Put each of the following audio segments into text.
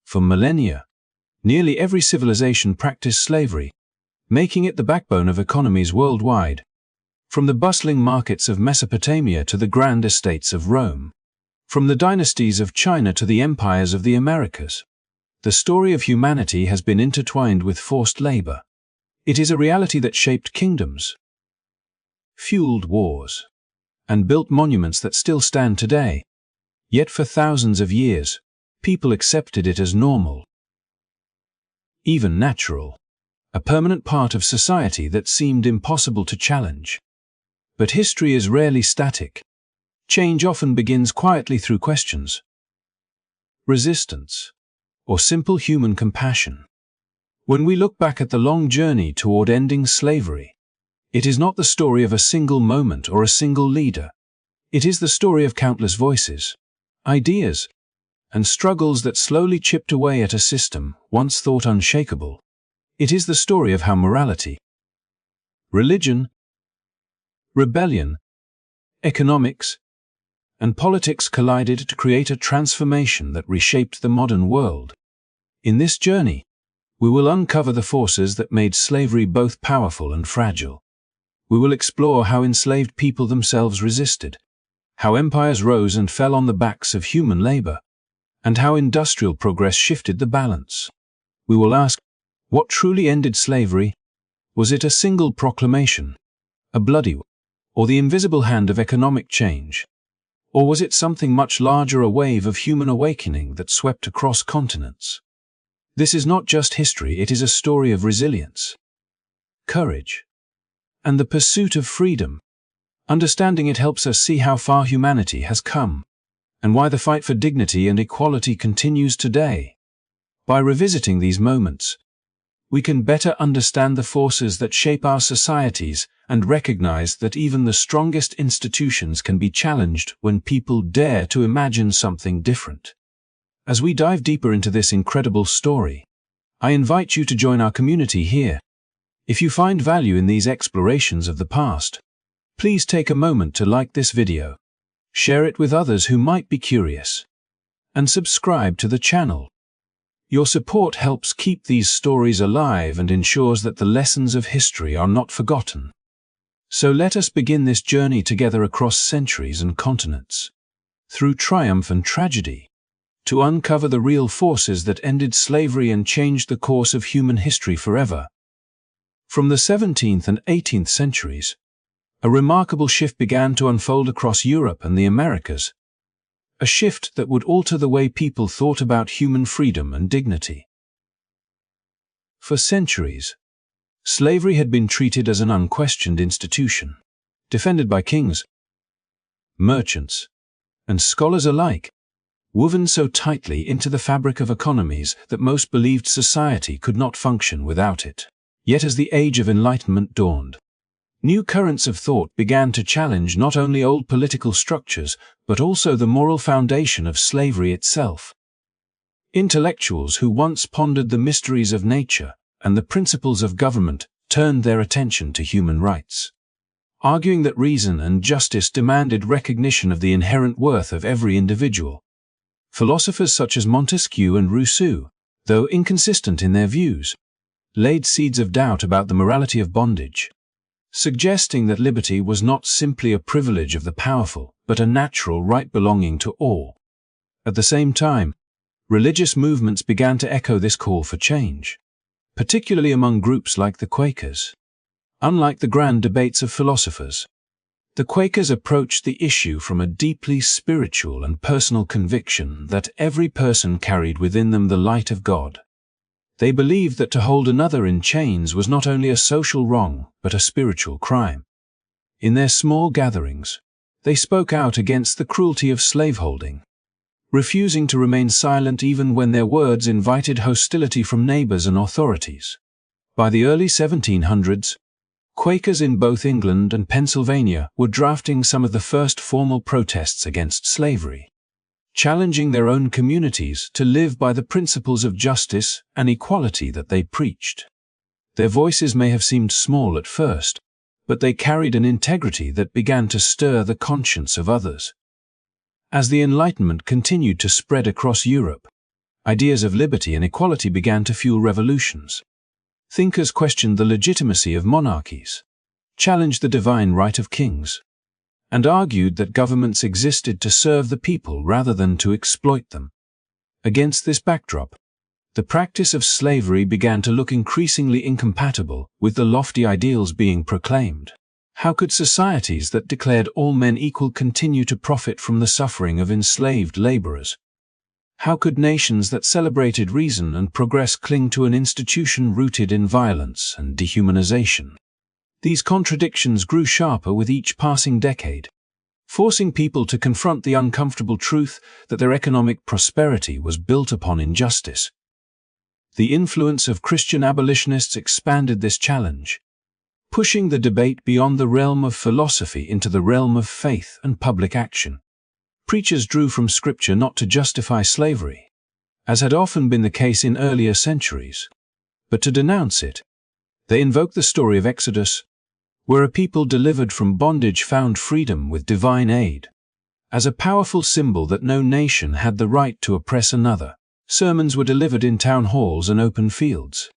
For millennia, nearly every civilization practiced slavery, making it the backbone of economies worldwide, from the bustling markets of Mesopotamia to the grand estates of Rome, from the dynasties of China to the empires of the Americas. The story of humanity has been intertwined with forced labor. It is a reality that shaped kingdoms, fueled wars, and built monuments that still stand today. Yet for thousands of years, people accepted it as normal, even natural, a permanent part of society that seemed impossible to challenge. But history is rarely static. Change often begins quietly through questions, resistance, or simple human compassion. When we look back at the long journey toward ending slavery, it is not the story of a single moment or a single leader. It is the story of countless voices, ideas, and struggles that slowly chipped away at a system once thought unshakable. It is the story of how morality, religion, rebellion, economics, and politics collided to create a transformation that reshaped the modern world. In this journey, we will uncover the forces that made slavery both powerful and fragile. We will explore how enslaved people themselves resisted, how empires rose and fell on the backs of human labor, and how industrial progress shifted the balance. We will ask, what truly ended slavery? Was it a single proclamation, a bloody war, or the invisible hand of economic change? Or was it something much larger, a wave of human awakening that swept across continents? This is not just history, it is a story of resilience, courage, and the pursuit of freedom. Understanding it helps us see how far humanity has come, and why the fight for dignity and equality continues today. By revisiting these moments, we can better understand the forces that shape our societies and recognize that even the strongest institutions can be challenged when people dare to imagine something different. As we dive deeper into this incredible story, I invite you to join our community here. If you find value in these explorations of the past, please take a moment to like this video, share it with others who might be curious, and subscribe to the channel. Your support helps keep these stories alive and ensures that the lessons of history are not forgotten. So let us begin this journey together across centuries and continents, through triumph and tragedy, to uncover the real forces that ended slavery and changed the course of human history forever. From the 17th and 18th centuries, a remarkable shift began to unfold across Europe and the Americas, a shift that would alter the way people thought about human freedom and dignity. For centuries, slavery had been treated as an unquestioned institution, defended by kings, merchants, and scholars alike, woven so tightly into the fabric of economies that most believed society could not function without it. Yet as the Age of Enlightenment dawned, new currents of thought began to challenge not only old political structures, but also the moral foundation of slavery itself. Intellectuals who once pondered the mysteries of nature and the principles of government turned their attention to human rights, arguing that reason and justice demanded recognition of the inherent worth of every individual. Philosophers such as Montesquieu and Rousseau, though inconsistent in their views, laid seeds of doubt about the morality of bondage, suggesting that liberty was not simply a privilege of the powerful, but a natural right belonging to all. At the same time, religious movements began to echo this call for change, particularly among groups like the Quakers. Unlike the grand debates of philosophers, the Quakers approached the issue from a deeply spiritual and personal conviction that every person carried within them the light of God. They believed that to hold another in chains was not only a social wrong, but a spiritual crime. In their small gatherings, they spoke out against the cruelty of slaveholding, refusing to remain silent even when their words invited hostility from neighbors and authorities. By the early 1700s, Quakers in both England and Pennsylvania were drafting some of the first formal protests against slavery, challenging their own communities to live by the principles of justice and equality that they preached. Their voices may have seemed small at first, but they carried an integrity that began to stir the conscience of others. As the Enlightenment continued to spread across Europe, Ideas of liberty and equality began to fuel revolutions. Thinkers questioned the legitimacy of monarchies, challenged the divine right of kings, and argued that governments existed to serve the people rather than to exploit them. Against this backdrop, the practice of slavery began to look increasingly incompatible with the lofty ideals being proclaimed. How could societies that declared all men equal continue to profit from the suffering of enslaved laborers? How could nations that celebrated reason and progress cling to an institution rooted in violence and dehumanization? These contradictions grew sharper with each passing decade, forcing people to confront the uncomfortable truth that their economic prosperity was built upon injustice. The influence of Christian abolitionists expanded this challenge, pushing the debate beyond the realm of philosophy into the realm of faith and public action. Preachers drew from Scripture not to justify slavery, as had often been the case in earlier centuries, but to denounce it. They invoked the story of Exodus, where a people delivered from bondage found freedom with divine aid, as a powerful symbol that no nation had the right to oppress another. Sermons were delivered in town halls and open fields,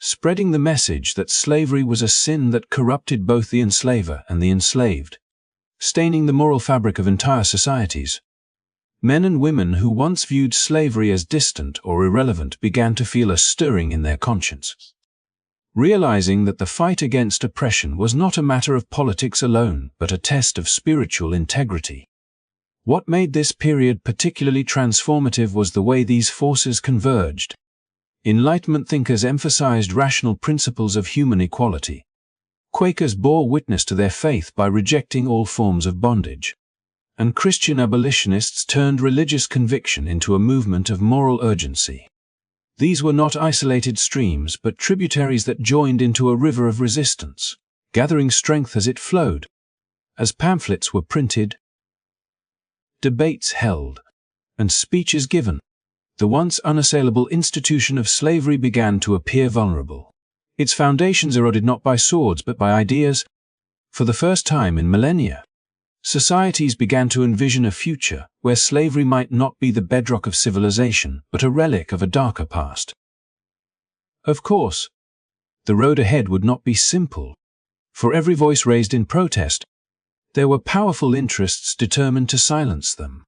spreading the message that slavery was a sin that corrupted both the enslaver and the enslaved, staining the moral fabric of entire societies. Men and women who once viewed slavery as distant or irrelevant began to feel a stirring in their conscience, realizing that the fight against oppression was not a matter of politics alone, but a test of spiritual integrity. What made this period particularly transformative was the way these forces converged. Enlightenment thinkers emphasized rational principles of human equality. Quakers bore witness to their faith by rejecting all forms of bondage, and Christian abolitionists turned religious conviction into a movement of moral urgency. These were not isolated streams but tributaries that joined into a river of resistance, gathering strength as it flowed. As pamphlets were printed, debates held, and speeches given, the once unassailable institution of slavery began to appear vulnerable. Its foundations eroded not by swords but by ideas. For the first time in millennia, societies began to envision a future where slavery might not be the bedrock of civilization but a relic of a darker past. Of course, the road ahead would not be simple. For every voice raised in protest, there were powerful interests determined to silence them.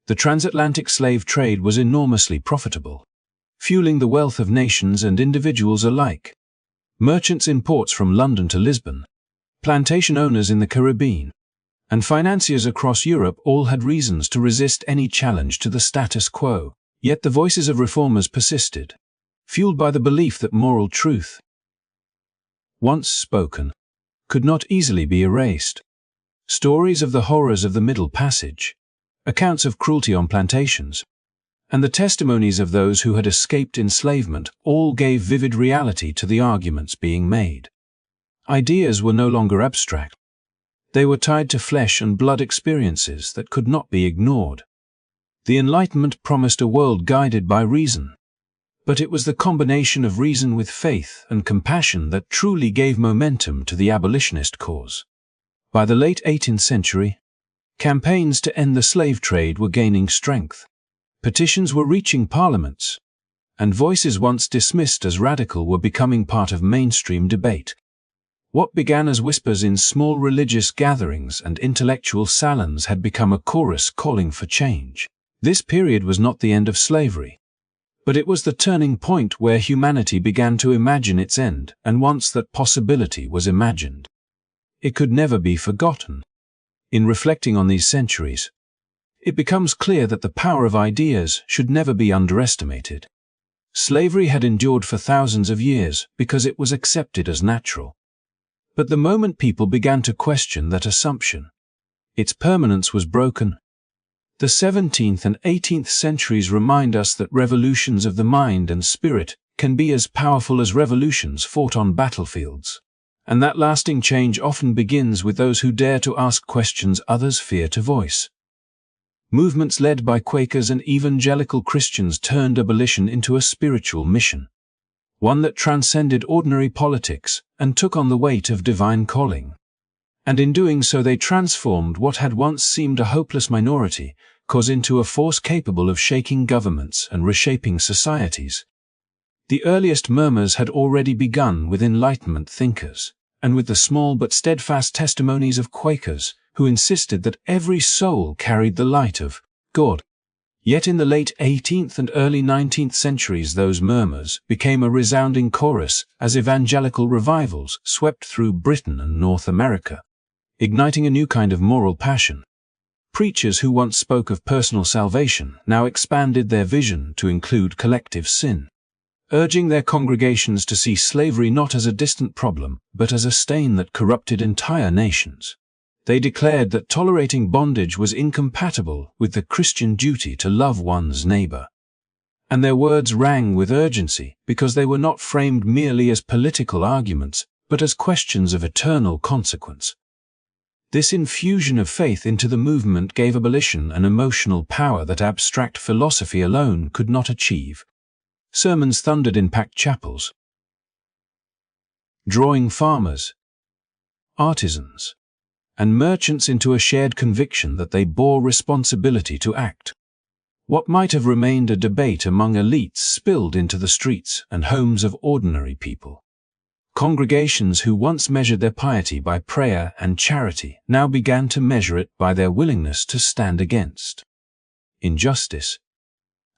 The transatlantic slave trade was enormously profitable, fueling the wealth of nations and individuals alike. Merchants in ports from London to Lisbon, plantation owners in the Caribbean, and financiers across Europe all had reasons to resist any challenge to the status quo. Yet the voices of reformers persisted, fueled by the belief that moral truth, once spoken, could not easily be erased. Stories of the horrors of the Middle Passage, accounts of cruelty on plantations, and the testimonies of those who had escaped enslavement all gave vivid reality to the arguments being made. Ideas were no longer abstract. They were tied to flesh and blood experiences that could not be ignored. The Enlightenment promised a world guided by reason, but it was the combination of reason with faith and compassion that truly gave momentum to the abolitionist cause. By the late 18th century, campaigns to end the slave trade were gaining strength. Petitions were reaching parliaments, and voices once dismissed as radical were becoming part of mainstream debate. What began as whispers in small religious gatherings and intellectual salons had become a chorus calling for change. This period was not the end of slavery, but it was the turning point where humanity began to imagine its end, and once that possibility was imagined, it could never be forgotten. In reflecting on these centuries, it becomes clear that the power of ideas should never be underestimated. Slavery had endured for thousands of years because it was accepted as natural. But the moment people began to question that assumption, its permanence was broken. The 17th and 18th centuries remind us that revolutions of the mind and spirit can be as powerful as revolutions fought on battlefields, and that lasting change often begins with those who dare to ask questions others fear to voice. Movements led by Quakers and evangelical Christians turned abolition into a spiritual mission, one that transcended ordinary politics and took on the weight of divine calling. And in doing so they transformed what had once seemed a hopeless minority cause into a force capable of shaking governments and reshaping societies. The earliest murmurs had already begun with Enlightenment thinkers, and with the small but steadfast testimonies of Quakers, who insisted that every soul carried the light of God. Yet in the late 18th and early 19th centuries those murmurs became a resounding chorus as evangelical revivals swept through Britain and North America, igniting a new kind of moral passion. Preachers who once spoke of personal salvation now expanded their vision to include collective sin, urging their congregations to see slavery not as a distant problem, but as a stain that corrupted entire nations. They declared that tolerating bondage was incompatible with the Christian duty to love one's neighbor. And their words rang with urgency because they were not framed merely as political arguments, but as questions of eternal consequence. This infusion of faith into the movement gave abolition an emotional power that abstract philosophy alone could not achieve. Sermons thundered in packed chapels, drawing farmers, artisans, and merchants into a shared conviction that they bore responsibility to act. What might have remained a debate among elites spilled into the streets and homes of ordinary people. Congregations who once measured their piety by prayer and charity now began to measure it by their willingness to stand against injustice.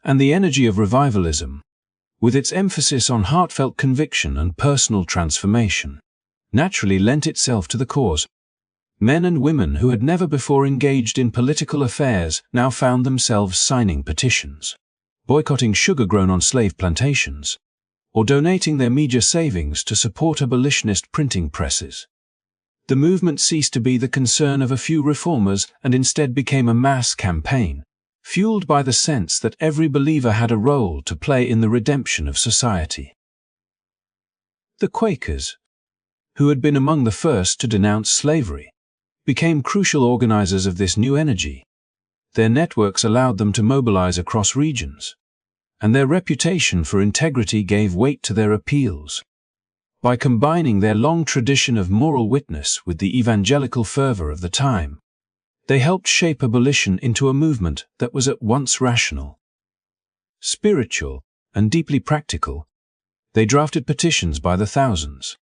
And the energy of revivalism, with its emphasis on heartfelt conviction and personal transformation, naturally lent itself to the cause. Men and women who had never before engaged in political affairs now found themselves signing petitions, boycotting sugar grown on slave plantations, or donating their meager savings to support abolitionist printing presses. The movement ceased to be the concern of a few reformers and instead became a mass campaign, fueled by the sense that every believer had a role to play in the redemption of society. The Quakers, who had been among the first to denounce slavery, became crucial organizers of this new energy. Their networks allowed them to mobilize across regions, and their reputation for integrity gave weight to their appeals. By combining their long tradition of moral witness with the evangelical fervor of the time, they helped shape abolition into a movement that was at once rational, spiritual, and deeply practical. They drafted petitions by the thousands,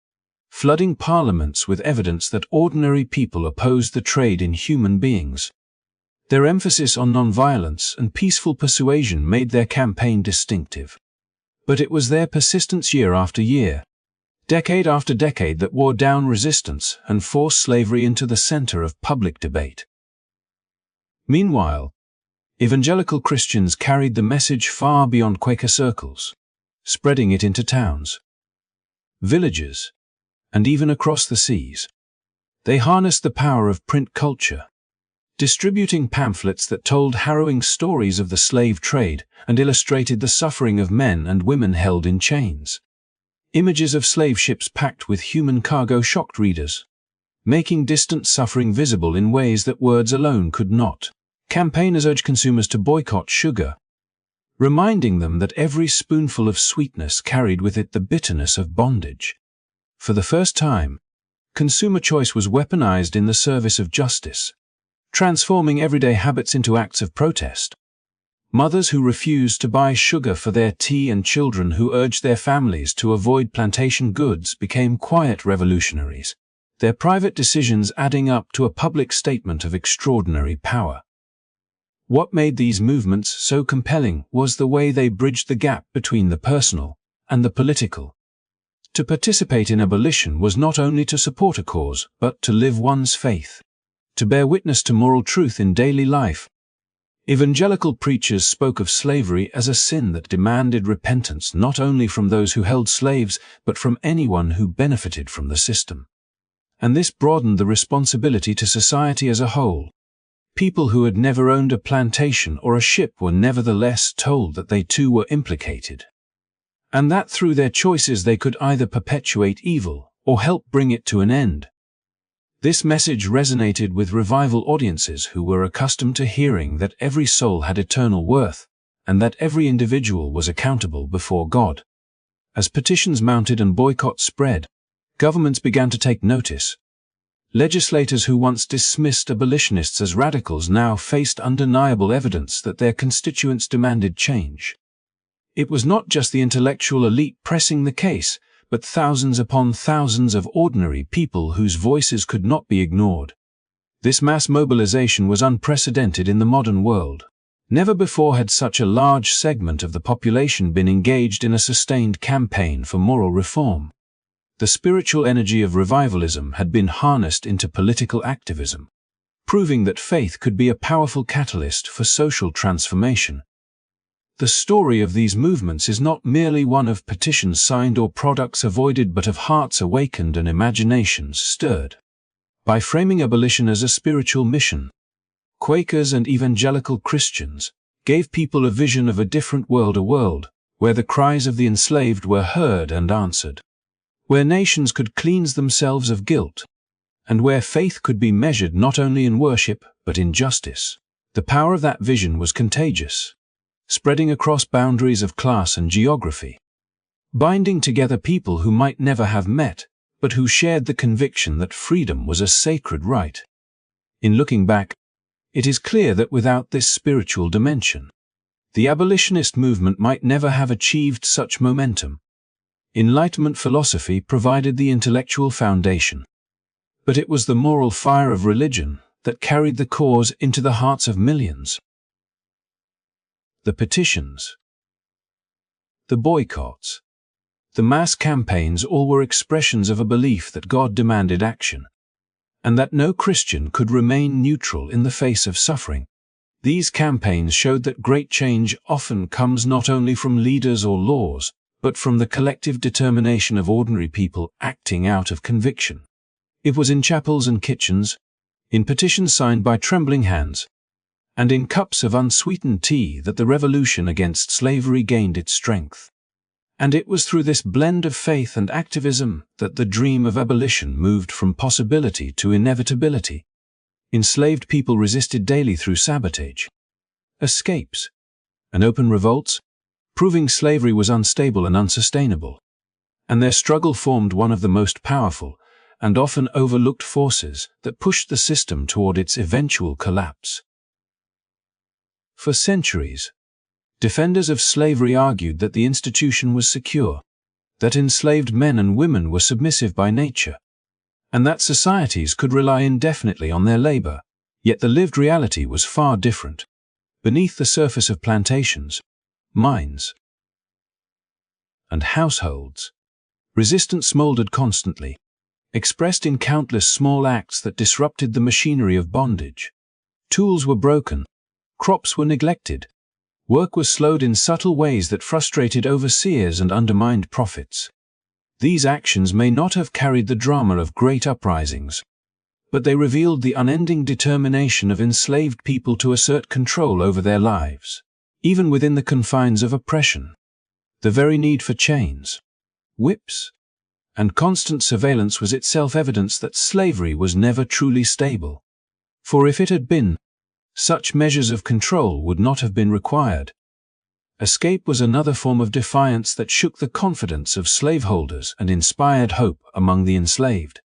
flooding parliaments with evidence that ordinary people opposed the trade in human beings. Their emphasis on nonviolence and peaceful persuasion made their campaign distinctive. But it was their persistence year after year, decade after decade, that wore down resistance and forced slavery into the center of public debate. Meanwhile, evangelical Christians carried the message far beyond Quaker circles, spreading it into towns, villages, and even across the seas. They harnessed the power of print culture, distributing pamphlets that told harrowing stories of the slave trade and illustrated the suffering of men and women held in chains. Images of slave ships packed with human cargo shocked readers, making distant suffering visible in ways that words alone could not. Campaigners urged consumers to boycott sugar, reminding them that every spoonful of sweetness carried with it the bitterness of bondage. For the first time, consumer choice was weaponized in the service of justice, transforming everyday habits into acts of protest. Mothers who refused to buy sugar for their tea and children who urged their families to avoid plantation goods became quiet revolutionaries, their private decisions adding up to a public statement of extraordinary power. What made these movements so compelling was the way they bridged the gap between the personal and the political. To participate in abolition was not only to support a cause, but to live one's faith, to bear witness to moral truth in daily life. Evangelical preachers spoke of slavery as a sin that demanded repentance not only from those who held slaves, but from anyone who benefited from the system. And this broadened the responsibility to society as a whole. People who had never owned a plantation or a ship were nevertheless told that they too were implicated, and that through their choices they could either perpetuate evil or help bring it to an end. This message resonated with revival audiences who were accustomed to hearing that every soul had eternal worth, and that every individual was accountable before God. As petitions mounted and boycotts spread, governments began to take notice. Legislators who once dismissed abolitionists as radicals now faced undeniable evidence that their constituents demanded change. It was not just the intellectual elite pressing the case, but thousands upon thousands of ordinary people whose voices could not be ignored. This mass mobilization was unprecedented in the modern world. Never before had such a large segment of the population been engaged in a sustained campaign for moral reform. The spiritual energy of revivalism had been harnessed into political activism, proving that faith could be a powerful catalyst for social transformation. The story of these movements is not merely one of petitions signed or products avoided, but of hearts awakened and imaginations stirred. By framing abolition as a spiritual mission, Quakers and evangelical Christians gave people a vision of a different world, a world where the cries of the enslaved were heard and answered, where nations could cleanse themselves of guilt, and where faith could be measured not only in worship but in justice. The power of that vision was contagious, spreading across boundaries of class and geography, binding together people who might never have met, but who shared the conviction that freedom was a sacred right. In looking back, it is clear that without this spiritual dimension, the abolitionist movement might never have achieved such momentum. Enlightenment philosophy provided the intellectual foundation, but it was the moral fire of religion that carried the cause into the hearts of millions. The petitions, the boycotts, the mass campaigns all were expressions of a belief that God demanded action, and that no Christian could remain neutral in the face of suffering. These campaigns showed that great change often comes not only from leaders or laws, but from the collective determination of ordinary people acting out of conviction. It was in chapels and kitchens, in petitions signed by trembling hands, and in cups of unsweetened tea that the revolution against slavery gained its strength. And it was through this blend of faith and activism that the dream of abolition moved from possibility to inevitability. Enslaved people resisted daily through sabotage, escapes, and open revolts, proving slavery was unstable and unsustainable, and their struggle formed one of the most powerful and often overlooked forces that pushed the system toward its eventual collapse. For centuries, defenders of slavery argued that the institution was secure, that enslaved men and women were submissive by nature, and that societies could rely indefinitely on their labor. Yet the lived reality was far different. Beneath the surface of plantations, mines, and households, resistance smoldered constantly, expressed in countless small acts that disrupted the machinery of bondage. Tools were broken, crops were neglected, work was slowed in subtle ways that frustrated overseers and undermined profits. These actions may not have carried the drama of great uprisings, but they revealed the unending determination of enslaved people to assert control over their lives, even within the confines of oppression. The very need for chains, whips, and constant surveillance was itself evidence that slavery was never truly stable. For if it had been, such measures of control would not have been required. Escape was another form of defiance that shook the confidence of slaveholders and inspired hope among the enslaved.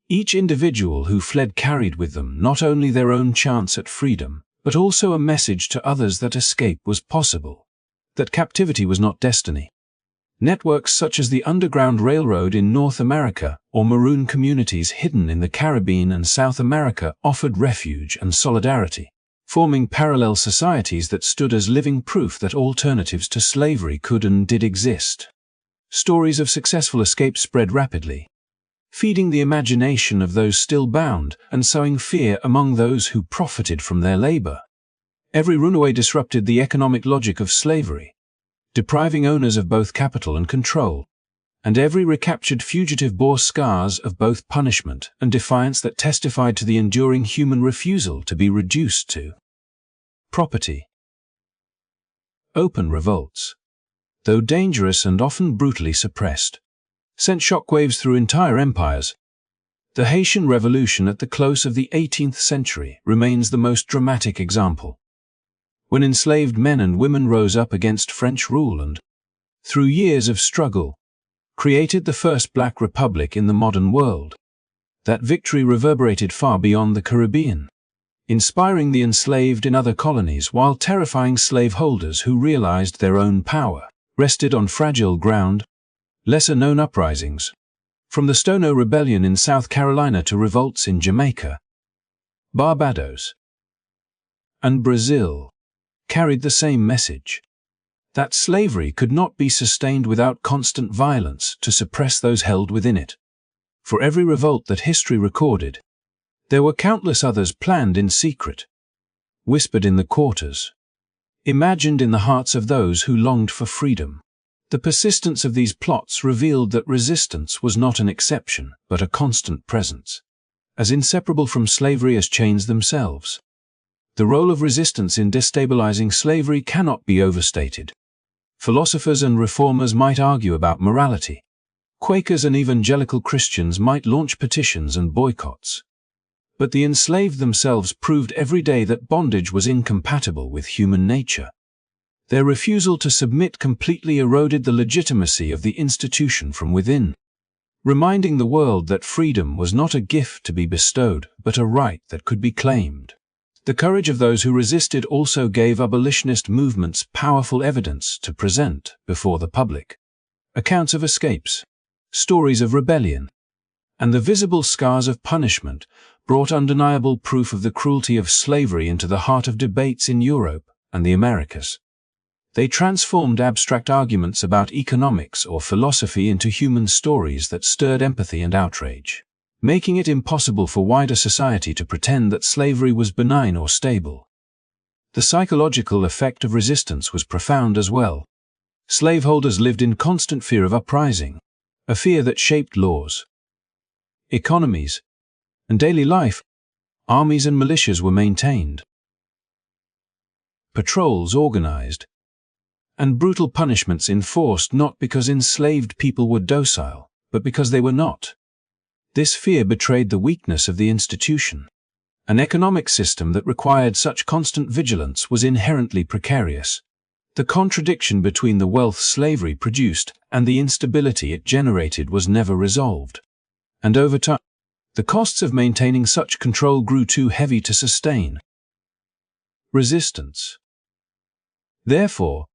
Each individual who fled carried with them not only their own chance at freedom, but also a message to others that escape was possible, that captivity was not destiny. Networks such as the Underground Railroad in North America or maroon communities hidden in the Caribbean and South America offered refuge and solidarity, forming parallel societies that stood as living proof that alternatives to slavery could and did exist. Stories of successful escape spread rapidly, feeding the imagination of those still bound and sowing fear among those who profited from their labor. Every runaway disrupted the economic logic of slavery, depriving owners of both capital and control, and every recaptured fugitive bore scars of both punishment and defiance that testified to the enduring human refusal to be reduced to property. Open revolts, though dangerous and often brutally suppressed, sent shockwaves through entire empires. The Haitian Revolution at the close of the 18th century remains the most dramatic example, when enslaved men and women rose up against French rule and, through years of struggle, created the first black republic in the modern world. That victory reverberated far beyond the Caribbean, inspiring the enslaved in other colonies while terrifying slaveholders who realized their own power rested on fragile ground. Lesser-known uprisings, from the Stono Rebellion in South Carolina to revolts in Jamaica, Barbados, and Brazil, carried the same message: that slavery could not be sustained without constant violence to suppress those held within it. For every revolt that history recorded, there were countless others planned in secret, whispered in the quarters, imagined in the hearts of those who longed for freedom. The persistence of these plots revealed that resistance was not an exception, but a constant presence, as inseparable from slavery as chains themselves. The role of resistance in destabilizing slavery cannot be overstated. Philosophers and reformers might argue about morality. Quakers and evangelical Christians might launch petitions and boycotts. But the enslaved themselves proved every day that bondage was incompatible with human nature. Their refusal to submit completely eroded the legitimacy of the institution from within, reminding the world that freedom was not a gift to be bestowed, but a right that could be claimed. The courage of those who resisted also gave abolitionist movements powerful evidence to present before the public. Accounts of escapes, stories of rebellion, and the visible scars of punishment brought undeniable proof of the cruelty of slavery into the heart of debates in Europe and the Americas. They transformed abstract arguments about economics or philosophy into human stories that stirred empathy and outrage, making it impossible for wider society to pretend that slavery was benign or stable. The psychological effect of resistance was profound as well. Slaveholders lived in constant fear of uprising, a fear that shaped laws, economies, and daily life. Armies and militias were maintained, patrols organized, and brutal punishments enforced, not because enslaved people were docile, but because they were not. This fear betrayed the weakness of the institution. An economic system that required such constant vigilance was inherently precarious. The contradiction between the wealth slavery produced and the instability it generated was never resolved. And over time, the costs of maintaining such control grew too heavy to sustain. Resistance, therefore,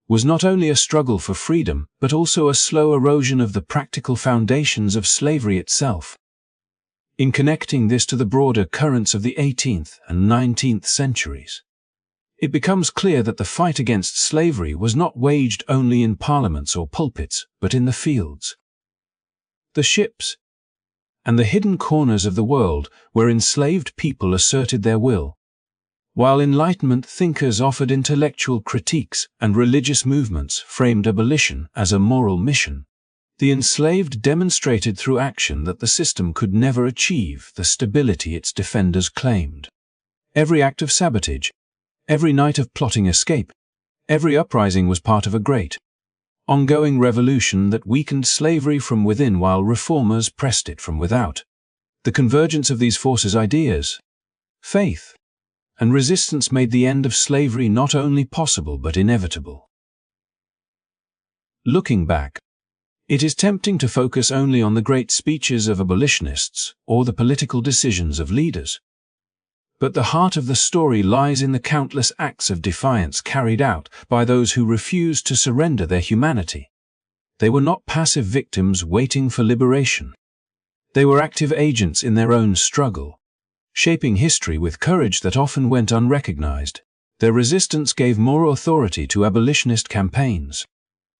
was not only a struggle for freedom, but also a slow erosion of the practical foundations of slavery itself. In connecting this to the broader currents of the 18th and 19th centuries, it becomes clear that the fight against slavery was not waged only in parliaments or pulpits, but in the fields, the ships, and the hidden corners of the world where enslaved people asserted their will. While Enlightenment thinkers offered intellectual critiques and religious movements framed abolition as a moral mission, the enslaved demonstrated through action that the system could never achieve the stability its defenders claimed. Every act of sabotage, every night of plotting escape, every uprising was part of a great, ongoing revolution that weakened slavery from within while reformers pressed it from without. The convergence of these forces, ideas, faith, and resistance made the end of slavery not only possible but inevitable. Looking back, it is tempting to focus only on the great speeches of abolitionists or the political decisions of leaders. But the heart of the story lies in the countless acts of defiance carried out by those who refused to surrender their humanity. They were not passive victims waiting for liberation. They were active agents in their own struggle, shaping history with courage that often went unrecognized. Their resistance gave moral authority to abolitionist campaigns,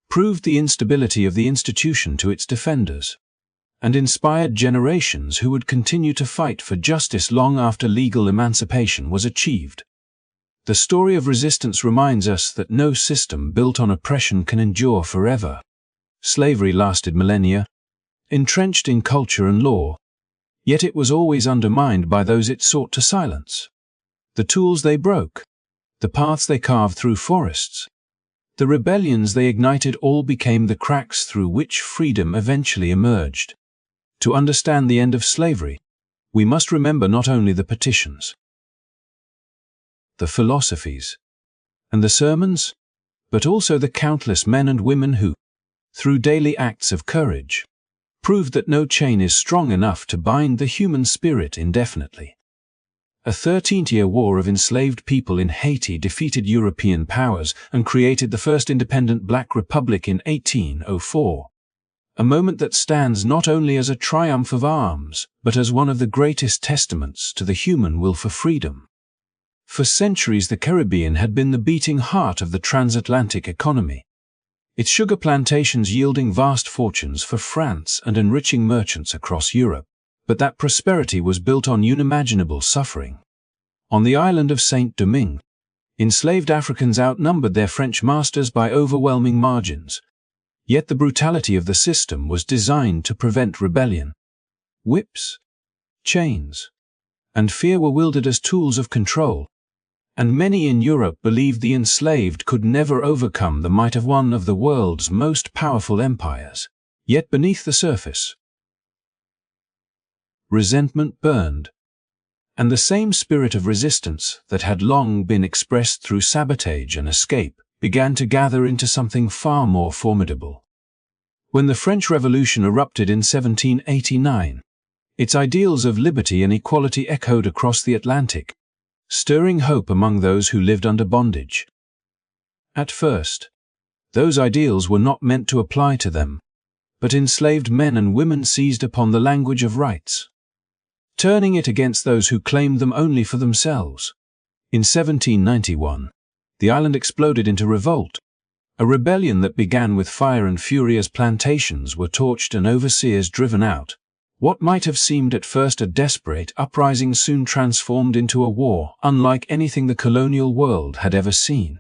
proved the instability of the institution to its defenders, and inspired generations who would continue to fight for justice long after legal emancipation was achieved. The story of resistance reminds us that no system built on oppression can endure forever. Slavery lasted millennia, entrenched in culture and law, yet it was always undermined by those it sought to silence. The tools they broke, the paths they carved through forests, the rebellions they ignited all became the cracks through which freedom eventually emerged. To understand the end of slavery, we must remember not only the petitions, the philosophies, and the sermons, but also the countless men and women who, through daily acts of courage, proved that no chain is strong enough to bind the human spirit indefinitely. A 13-year war of enslaved people in Haiti defeated European powers and created the first independent Black Republic in 1804. A moment that stands not only as a triumph of arms, but as one of the greatest testaments to the human will for freedom. For centuries, the Caribbean had been the beating heart of the transatlantic economy, its sugar plantations yielding vast fortunes for France and enriching merchants across Europe. But that prosperity was built on unimaginable suffering. On the island of Saint-Domingue, enslaved Africans outnumbered their French masters by overwhelming margins. Yet the brutality of the system was designed to prevent rebellion. Whips, chains, and fear were wielded as tools of control, and many in Europe believed the enslaved could never overcome the might of one of the world's most powerful empires. Yet beneath the surface, resentment burned, and the same spirit of resistance that had long been expressed through sabotage and escape began to gather into something far more formidable. When the French Revolution erupted in 1789, its ideals of liberty and equality echoed across the Atlantic, stirring hope among those who lived under bondage. At first, those ideals were not meant to apply to them, but enslaved men and women seized upon the language of rights, turning it against those who claimed them only for themselves. In 1791, the island exploded into revolt, a rebellion that began with fire and fury as plantations were torched and overseers driven out. What might have seemed at first a desperate uprising soon transformed into a war unlike anything the colonial world had ever seen.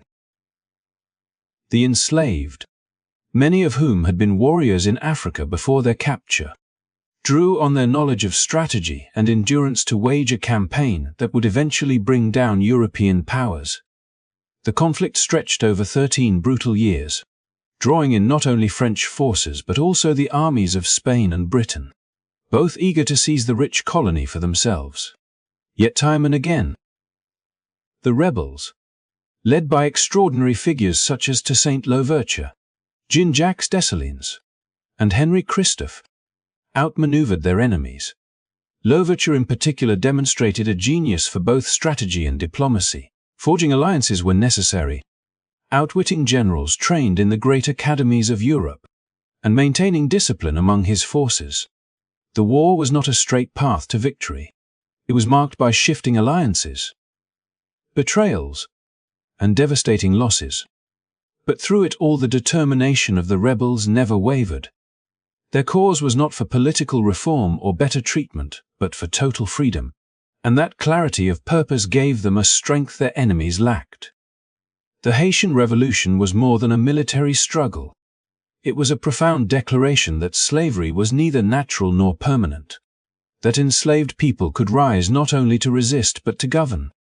The enslaved, many of whom had been warriors in Africa before their capture, drew on their knowledge of strategy and endurance to wage a campaign that would eventually bring down European powers. The conflict stretched over 13 brutal years, drawing in not only French forces but also the armies of Spain and Britain, both eager to seize the rich colony for themselves. Yet time and again, the rebels, led by extraordinary figures such as Toussaint Louverture, Jean-Jacques Dessalines, and Henry Christophe, outmaneuvered their enemies. Louverture in particular demonstrated a genius for both strategy and diplomacy, forging alliances when necessary, outwitting generals trained in the great academies of Europe, and maintaining discipline among his forces. The war was not a straight path to victory. It was marked by shifting alliances, betrayals, and devastating losses. But through it all, the determination of the rebels never wavered. Their cause was not for political reform or better treatment, but for total freedom, and that clarity of purpose gave them a strength their enemies lacked. The Haitian Revolution was more than a military struggle. It was a profound declaration that slavery was neither natural nor permanent, that enslaved people could rise not only to resist but to govern.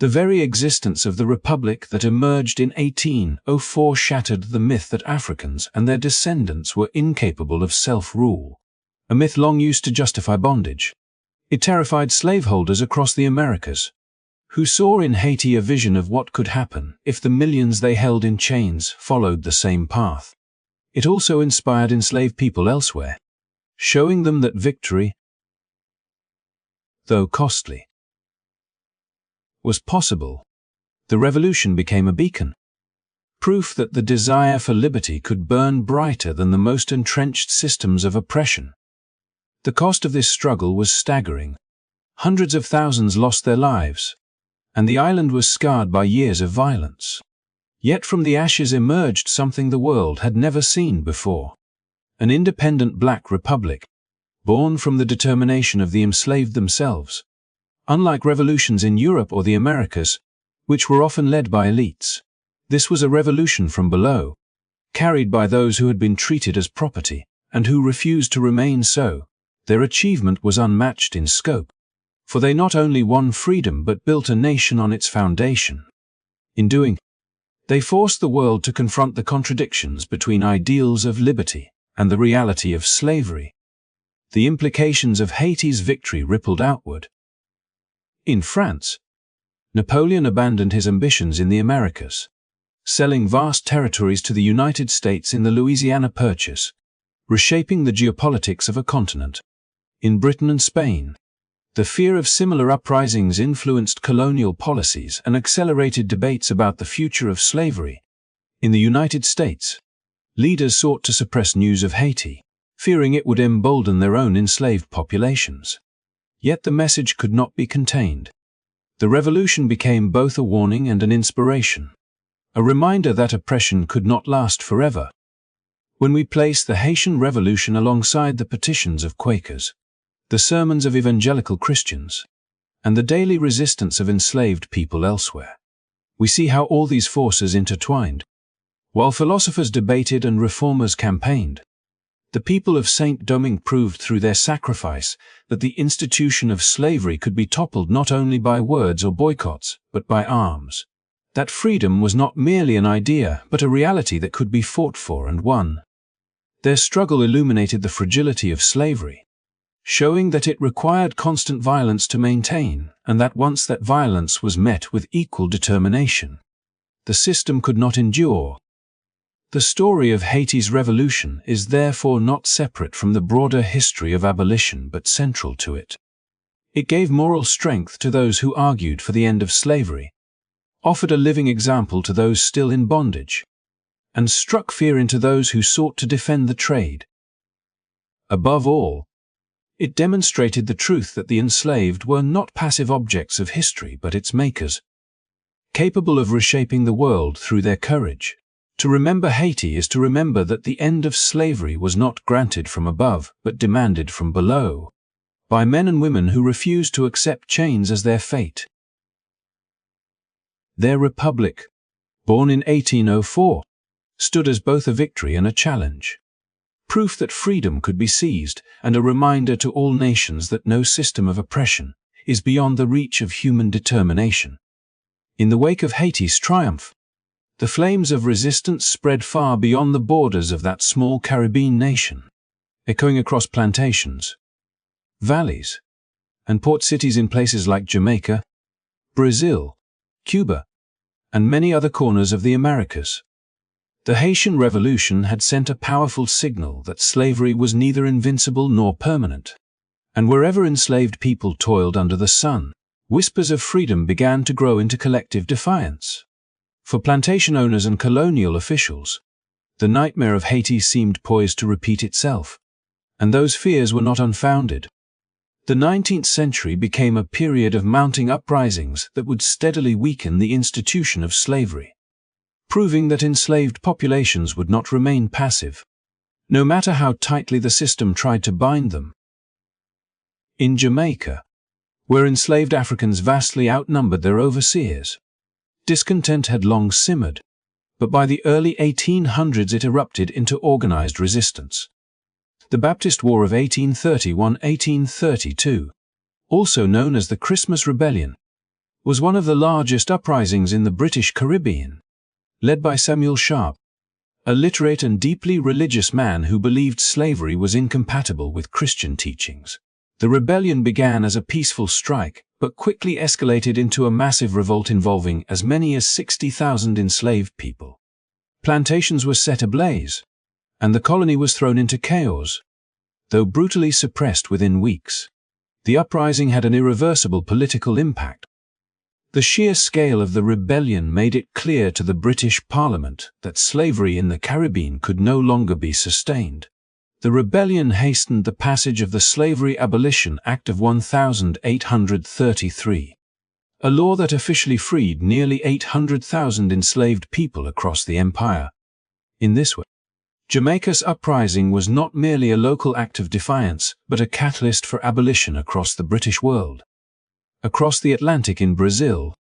The very existence of the republic that emerged in 1804 shattered the myth that Africans and their descendants were incapable of self-rule, a myth long used to justify bondage. It terrified slaveholders across the Americas, who saw in Haiti a vision of what could happen if the millions they held in chains followed the same path. It also inspired enslaved people elsewhere, showing them that victory, though costly, was possible. The revolution became a beacon, proof that the desire for liberty could burn brighter than the most entrenched systems of oppression. The cost of this struggle was staggering. Hundreds of thousands lost their lives, and the island was scarred by years of violence. Yet from the ashes emerged something the world had never seen before: an independent Black Republic, born from the determination of the enslaved themselves. Unlike revolutions in Europe or the Americas, which were often led by elites, this was a revolution from below, carried by those who had been treated as property, and who refused to remain so. Their achievement was unmatched in scope, for they not only won freedom but built a nation on its foundation. In doing, they forced the world to confront the contradictions between ideals of liberty and the reality of slavery. The implications of Haiti's victory rippled outward. In France, Napoleon abandoned his ambitions in the Americas, selling vast territories to the United States in the Louisiana Purchase, reshaping the geopolitics of a continent. In Britain and Spain, the fear of similar uprisings influenced colonial policies and accelerated debates about the future of slavery. In the United States, leaders sought to suppress news of Haiti, fearing it would embolden their own enslaved populations. Yet the message could not be contained. The revolution became both a warning and an inspiration, a reminder that oppression could not last forever. When we place the Haitian Revolution alongside the petitions of Quakers, the sermons of evangelical Christians, and the daily resistance of enslaved people elsewhere, we see how all these forces intertwined. While philosophers debated and reformers campaigned, the people of Saint-Domingue proved through their sacrifice that the institution of slavery could be toppled not only by words or boycotts, but by arms. That freedom was not merely an idea, but a reality that could be fought for and won. Their struggle illuminated the fragility of slavery, showing that it required constant violence to maintain, and that once that violence was met with equal determination, the system could not endure. The story of Haiti's revolution is therefore not separate from the broader history of abolition but central to it. It gave moral strength to those who argued for the end of slavery, offered a living example to those still in bondage, and struck fear into those who sought to defend the trade. Above all, it demonstrated the truth that the enslaved were not passive objects of history but its makers, capable of reshaping the world through their courage. To remember Haiti is to remember that the end of slavery was not granted from above but demanded from below, by men and women who refused to accept chains as their fate. Their republic, born in 1804, stood as both a victory and a challenge, proof that freedom could be seized and a reminder to all nations that no system of oppression is beyond the reach of human determination. In the wake of Haiti's triumph, the flames of resistance spread far beyond the borders of that small Caribbean nation, echoing across plantations, valleys, and port cities in places like Jamaica, Brazil, Cuba, and many other corners of the Americas. The Haitian Revolution had sent a powerful signal that slavery was neither invincible nor permanent, and wherever enslaved people toiled under the sun, whispers of freedom began to grow into collective defiance. For plantation owners and colonial officials, the nightmare of Haiti seemed poised to repeat itself, and those fears were not unfounded. The 19th century became a period of mounting uprisings that would steadily weaken the institution of slavery, proving that enslaved populations would not remain passive, no matter how tightly the system tried to bind them. In Jamaica, where enslaved Africans vastly outnumbered their overseers, discontent had long simmered, but by the early 1800s it erupted into organized resistance. The Baptist War of 1831–1832, also known as the Christmas Rebellion, was one of the largest uprisings in the British Caribbean, led by Samuel Sharp, a literate and deeply religious man who believed slavery was incompatible with Christian teachings. The rebellion began as a peaceful strike, but quickly escalated into a massive revolt involving as many as 60,000 enslaved people. Plantations were set ablaze, and the colony was thrown into chaos. Though brutally suppressed within weeks, the uprising had an irreversible political impact. The sheer scale of the rebellion made it clear to the British Parliament that slavery in the Caribbean could no longer be sustained. The rebellion hastened the passage of the Slavery Abolition Act of 1833, a law that officially freed nearly 800,000 enslaved people across the empire. In this way, Jamaica's uprising was not merely a local act of defiance, but a catalyst for abolition across the British world. Across the Atlantic in Brazil,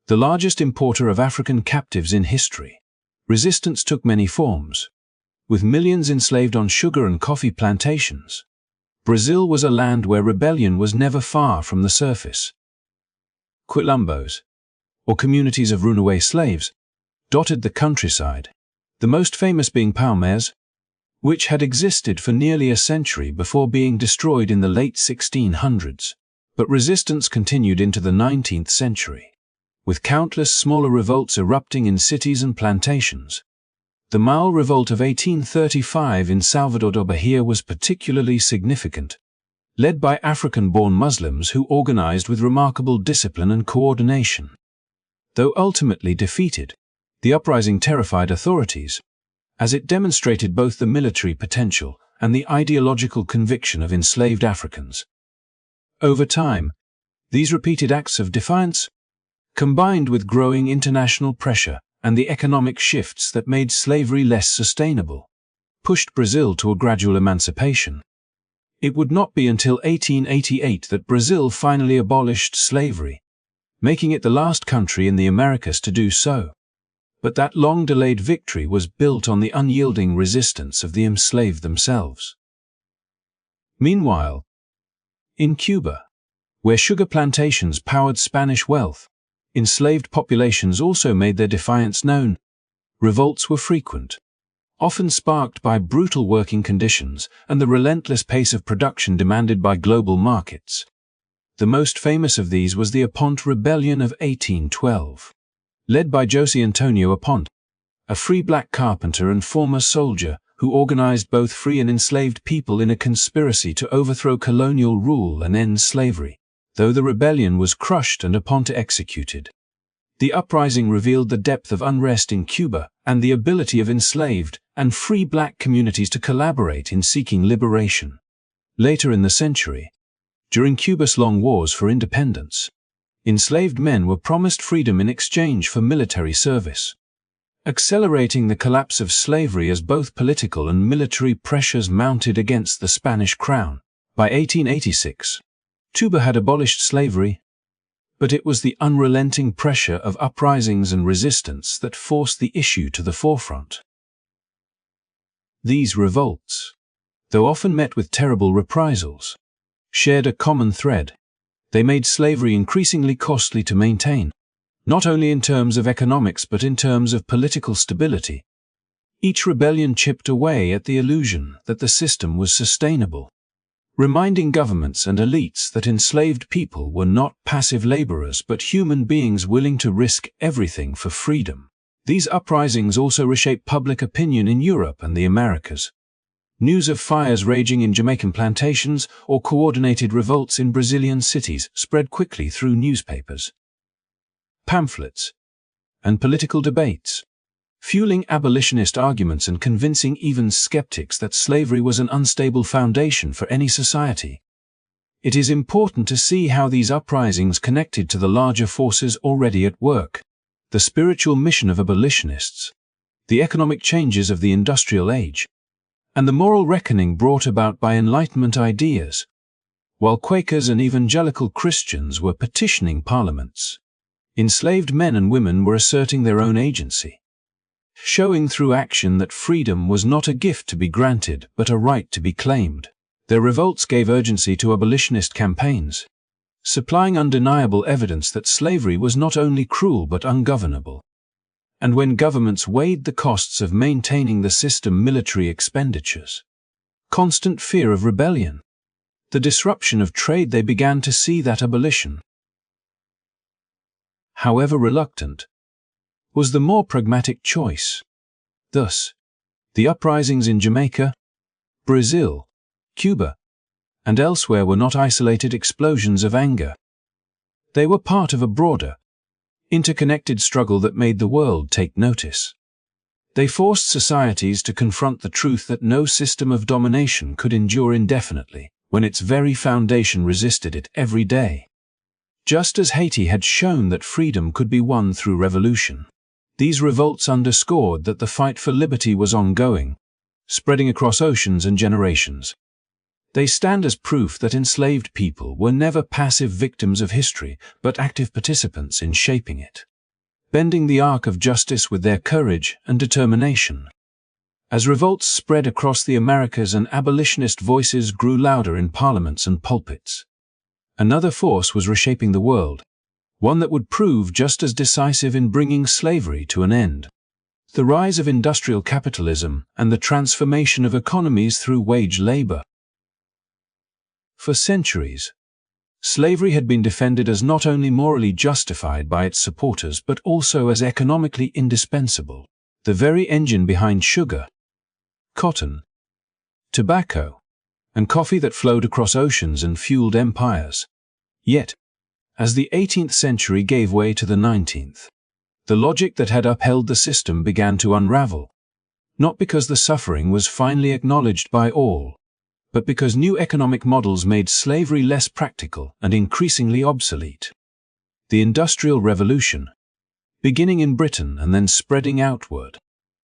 the largest importer of African captives in history, resistance took many forms. With millions enslaved on sugar and coffee plantations, Brazil was a land where rebellion was never far from the surface. Quilombos, or communities of runaway slaves, dotted the countryside, the most famous being Palmares, which had existed for nearly a century before being destroyed in the late 1600s. But resistance continued into the 19th century, with countless smaller revolts erupting in cities and plantations. The Maule Revolt of 1835 in Salvador da Bahia was particularly significant, led by African-born Muslims who organized with remarkable discipline and coordination. Though ultimately defeated, the uprising terrified authorities, as it demonstrated both the military potential and the ideological conviction of enslaved Africans. Over time, these repeated acts of defiance, combined with growing international pressure and the economic shifts that made slavery less sustainable, pushed Brazil to a gradual emancipation. It would not be until 1888 that Brazil finally abolished slavery, making it the last country in the Americas to do so. But that long-delayed victory was built on the unyielding resistance of the enslaved themselves. Meanwhile, in Cuba, where sugar plantations powered Spanish wealth, enslaved populations also made their defiance known. Revolts were frequent, often sparked by brutal working conditions and the relentless pace of production demanded by global markets. The most famous of these was the Aponte Rebellion of 1812. Led by José Antonio Aponte, a free black carpenter and former soldier who organized both free and enslaved people in a conspiracy to overthrow colonial rule and end slavery. Though the rebellion was crushed and Aponte executed, the uprising revealed the depth of unrest in Cuba and the ability of enslaved and free black communities to collaborate in seeking liberation. Later in the century, during Cuba's long wars for independence, enslaved men were promised freedom in exchange for military service, accelerating the collapse of slavery as both political and military pressures mounted against the Spanish crown. By 1886, Cuba had abolished slavery, but it was the unrelenting pressure of uprisings and resistance that forced the issue to the forefront. These revolts, though often met with terrible reprisals, shared a common thread. They made slavery increasingly costly to maintain, not only in terms of economics but in terms of political stability. Each rebellion chipped away at the illusion that the system was sustainable, reminding governments and elites that enslaved people were not passive laborers but human beings willing to risk everything for freedom. These uprisings also reshaped public opinion in Europe and the Americas. News of fires raging in Jamaican plantations or coordinated revolts in Brazilian cities spread quickly through newspapers, pamphlets, and political debates, fueling abolitionist arguments and convincing even skeptics that slavery was an unstable foundation for any society. It is important to see how these uprisings connected to the larger forces already at work: the spiritual mission of abolitionists, the economic changes of the industrial age, and the moral reckoning brought about by Enlightenment ideas. While Quakers and evangelical Christians were petitioning parliaments, enslaved men and women were asserting their own agency, showing through action that freedom was not a gift to be granted but a right to be claimed. Their revolts gave urgency to abolitionist campaigns, supplying undeniable evidence that slavery was not only cruel but ungovernable. And when governments weighed the costs of maintaining the system, military expenditures, constant fear of rebellion, the disruption of trade, they began to see that abolition, however reluctant, was the more pragmatic choice. Thus, the uprisings in Jamaica, Brazil, Cuba, and elsewhere were not isolated explosions of anger. They were part of a broader, interconnected struggle that made the world take notice. They forced societies to confront the truth that no system of domination could endure indefinitely when its very foundation resisted it every day. Just as Haiti had shown that freedom could be won through revolution, these revolts underscored that the fight for liberty was ongoing, spreading across oceans and generations. They stand as proof that enslaved people were never passive victims of history, but active participants in shaping it, bending the arc of justice with their courage and determination. As revolts spread across the Americas and abolitionist voices grew louder in parliaments and pulpits, another force was reshaping the world, one that would prove just as decisive in bringing slavery to an end: the rise of industrial capitalism and the transformation of economies through wage labor. For centuries, slavery had been defended as not only morally justified by its supporters but also as economically indispensable. the very engine behind sugar, cotton, tobacco, and coffee that flowed across oceans and fueled empires. Yet, as the 18th century gave way to the 19th, the logic that had upheld the system began to unravel, not because the suffering was finally acknowledged by all, but because new economic models made slavery less practical and increasingly obsolete. The Industrial Revolution, beginning in Britain and then spreading outward,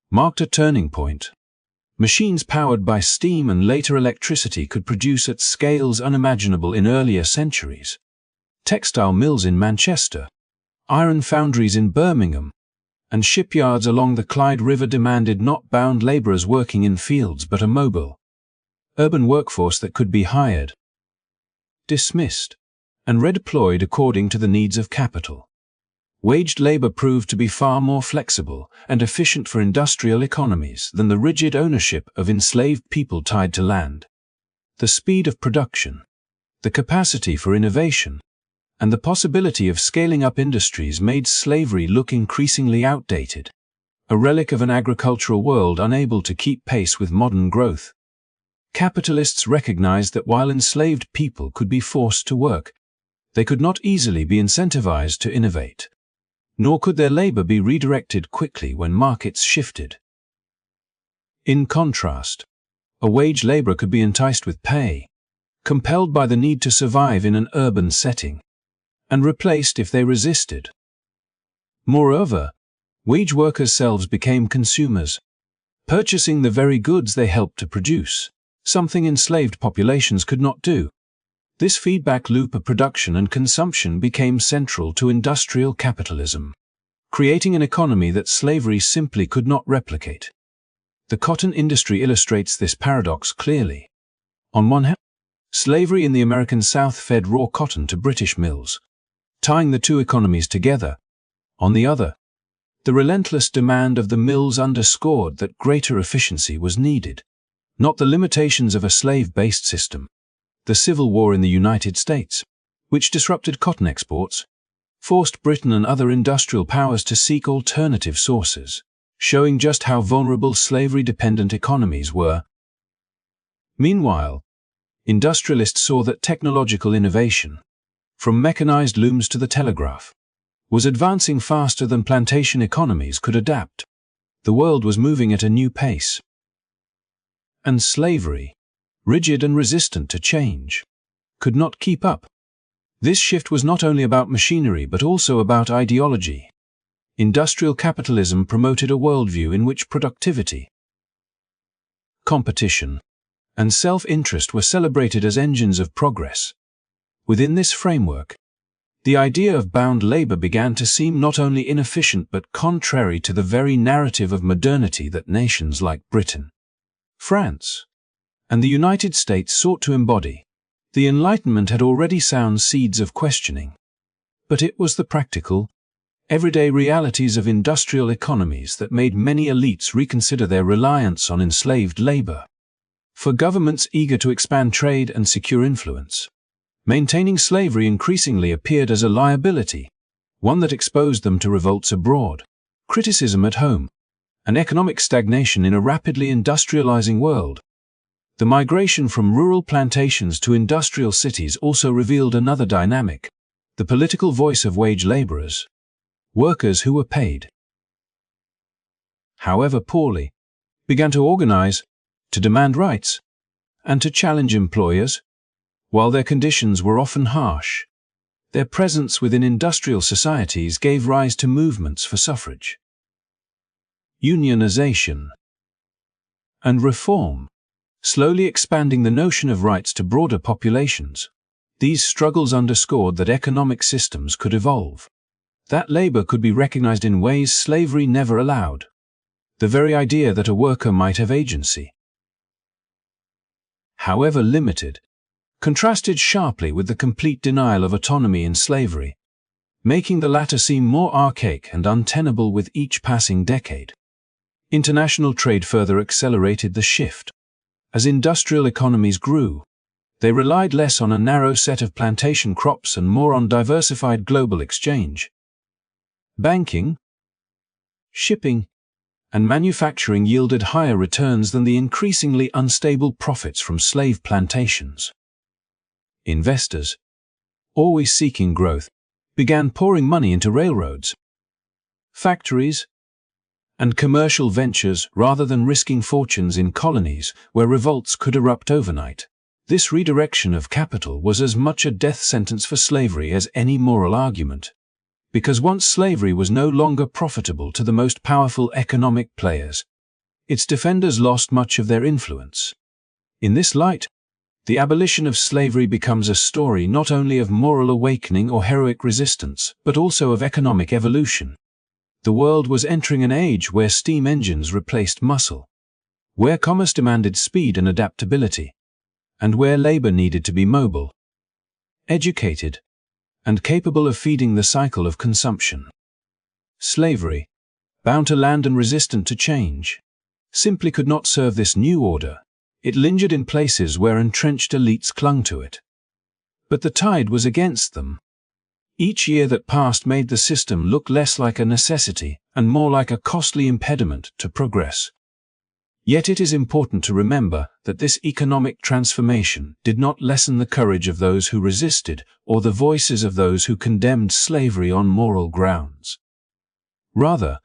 marked a turning point. Machines powered by steam and later electricity could produce at scales unimaginable in earlier centuries. Textile mills in Manchester, iron foundries in Birmingham, and shipyards along the Clyde River demanded not bound laborers working in fields but a mobile, urban workforce that could be hired, dismissed, and redeployed according to the needs of capital. Waged labor proved to be far more flexible and efficient for industrial economies than the rigid ownership of enslaved people tied to land. The speed of production, the capacity for innovation, and the possibility of scaling up industries made slavery look increasingly outdated, a relic of an agricultural world unable to keep pace with modern growth. Capitalists recognized that while enslaved people could be forced to work, they could not easily be incentivized to innovate, nor could their labor be redirected quickly when markets shifted. In contrast, a wage laborer could be enticed with pay, compelled by the need to survive in an urban setting, and replaced if they resisted. Moreover, wage workers themselves became consumers, purchasing the very goods they helped to produce, something enslaved populations could not do. This feedback loop of production and consumption became central to industrial capitalism, creating an economy that slavery simply could not replicate. The cotton industry illustrates this paradox clearly. On one hand, slavery in the American South fed raw cotton to British mills, tying the two economies together. On the other, the relentless demand of the mills underscored that greater efficiency was needed, not the limitations of a slave-based system. The Civil War in the United States, which disrupted cotton exports, forced Britain and other industrial powers to seek alternative sources, showing just how vulnerable slavery-dependent economies were. Meanwhile, industrialists saw that technological innovation, from mechanized looms to the telegraph, was advancing faster than plantation economies could adapt. The world was moving at a new pace. And slavery, rigid and resistant to change, could not keep up. This shift was not only about machinery but also about ideology. Industrial capitalism promoted a worldview in which productivity, competition, and self-interest were celebrated as engines of progress. Within this framework, the idea of bound labor began to seem not only inefficient but contrary to the very narrative of modernity that nations like Britain, France, and the United States sought to embody. The Enlightenment had already sown seeds of questioning, but it was the practical, everyday realities of industrial economies that made many elites reconsider their reliance on enslaved labor. For governments eager to expand trade and secure influence, maintaining slavery increasingly appeared as a liability, one that exposed them to revolts abroad, criticism at home, and economic stagnation in a rapidly industrializing world. The migration from rural plantations to industrial cities also revealed another dynamic: the political voice of wage laborers, workers who were paid, however poorly, began to organize, to demand rights, and to challenge employers. While their conditions were often harsh, their presence within industrial societies gave rise to movements for suffrage, unionization, and reform, slowly expanding the notion of rights to broader populations. These struggles underscored that economic systems could evolve, that labor could be recognized in ways slavery never allowed. The very idea that a worker might have agency, however limited, contrasted sharply with the complete denial of autonomy in slavery, making the latter seem more archaic and untenable with each passing decade. International trade further accelerated the shift. As industrial economies grew, they relied less on a narrow set of plantation crops and more on diversified global exchange. Banking, shipping, and manufacturing yielded higher returns than the increasingly unstable profits from slave plantations. Investors, always seeking growth, began pouring money into railroads, factories, and commercial ventures rather than risking fortunes in colonies where revolts could erupt overnight. This redirection of capital was as much a death sentence for slavery as any moral argument, because once slavery was no longer profitable to the most powerful economic players, its defenders lost much of their influence. In this light, the abolition of slavery becomes a story not only of moral awakening or heroic resistance, but also of economic evolution. The world was entering an age where steam engines replaced muscle, where commerce demanded speed and adaptability, and where labor needed to be mobile, educated, and capable of feeding the cycle of consumption. Slavery, bound to land and resistant to change, simply could not serve this new order. It lingered in places where entrenched elites clung to it. But the tide was against them. Each year that passed made the system look less like a necessity and more like a costly impediment to progress. Yet it is important to remember that this economic transformation did not lessen the courage of those who resisted or the voices of those who condemned slavery on moral grounds. Rather,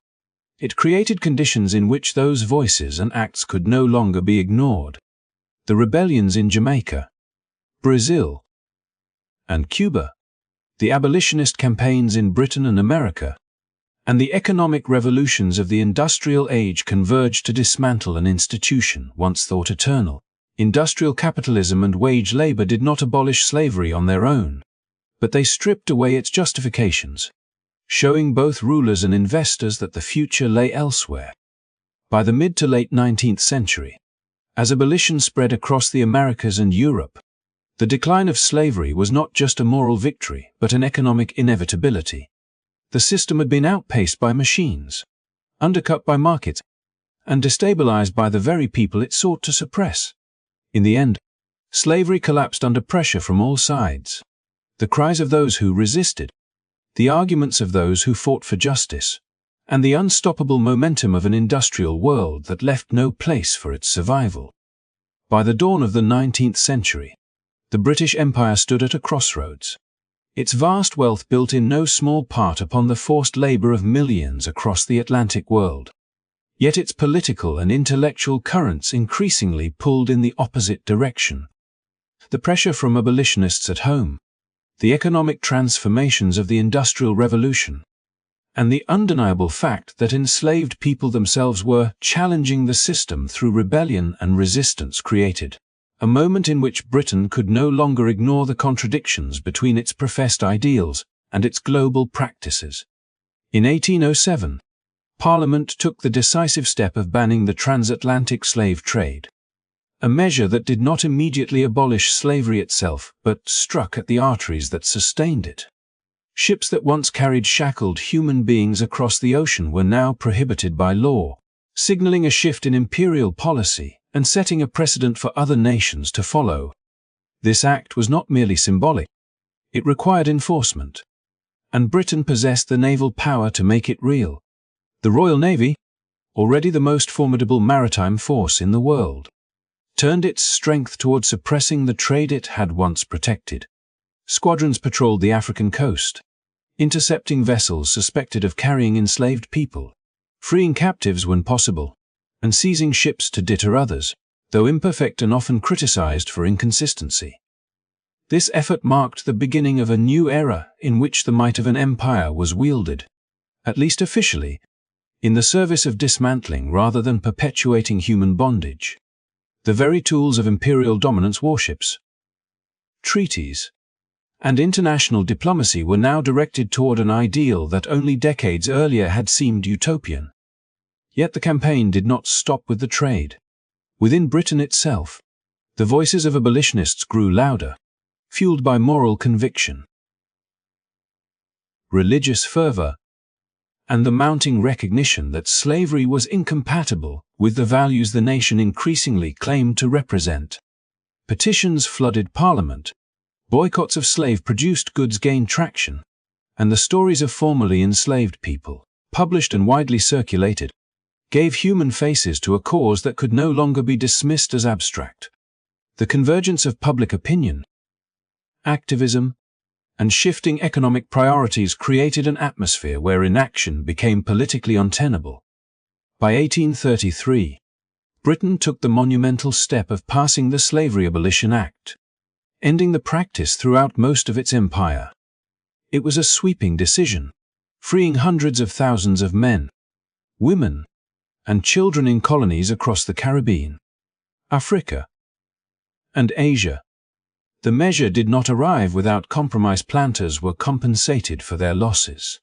it created conditions in which those voices and acts could no longer be ignored. The rebellions in Jamaica, Brazil, and Cuba, the abolitionist campaigns in Britain and America, and the economic revolutions of the industrial age converged to dismantle an institution once thought eternal. Industrial capitalism and wage labor did not abolish slavery on their own, but they stripped away its justifications, showing both rulers and investors that the future lay elsewhere. By the mid to late 19th century, as abolition spread across the Americas and Europe, the decline of slavery was not just a moral victory, but an economic inevitability. The system had been outpaced by machines, undercut by markets, and destabilized by the very people it sought to suppress. In the end, slavery collapsed under pressure from all sides. The cries of those who resisted, the arguments of those who fought for justice, and the unstoppable momentum of an industrial world that left no place for its survival. By the dawn of the 19th century, the British Empire stood at a crossroads. Its vast wealth built in no small part upon the forced labor of millions across the Atlantic world. Yet its political and intellectual currents increasingly pulled in the opposite direction. The pressure from abolitionists at home, the economic transformations of the Industrial Revolution, and the undeniable fact that enslaved people themselves were challenging the system through rebellion and resistance created a moment in which Britain could no longer ignore the contradictions between its professed ideals and its global practices. In 1807, Parliament took the decisive step of banning the transatlantic slave trade, a measure that did not immediately abolish slavery itself but struck at the arteries that sustained it. Ships that once carried shackled human beings across the ocean were now prohibited by law, signaling a shift in imperial policy and setting a precedent for other nations to follow. This act was not merely symbolic, it required enforcement, and Britain possessed the naval power to make it real. The Royal Navy, already the most formidable maritime force in the world, turned its strength toward suppressing the trade it had once protected. Squadrons patrolled the African coast, intercepting vessels suspected of carrying enslaved people, freeing captives when possible, and seizing ships to deter others, though imperfect and often criticized for inconsistency. This effort marked the beginning of a new era in which the might of an empire was wielded, at least officially, in the service of dismantling rather than perpetuating human bondage. The very tools of imperial dominance, warships, treaties, and international diplomacy were now directed toward an ideal that only decades earlier had seemed utopian. Yet the campaign did not stop with the trade. Within Britain itself, the voices of abolitionists grew louder, fueled by moral conviction, religious fervor, and the mounting recognition that slavery was incompatible with the values the nation increasingly claimed to represent. Petitions flooded Parliament, boycotts of slave-produced goods gained traction, and the stories of formerly enslaved people, published and widely circulated, gave human faces to a cause that could no longer be dismissed as abstract. The convergence of public opinion, activism, and shifting economic priorities created an atmosphere where inaction became politically untenable. By 1833, Britain took the monumental step of passing the Slavery Abolition Act, ending the practice throughout most of its empire. It was a sweeping decision, freeing hundreds of thousands of men, women, and children in colonies across the Caribbean, Africa, and Asia. The measure did not arrive without compromise. Planters were compensated for their losses,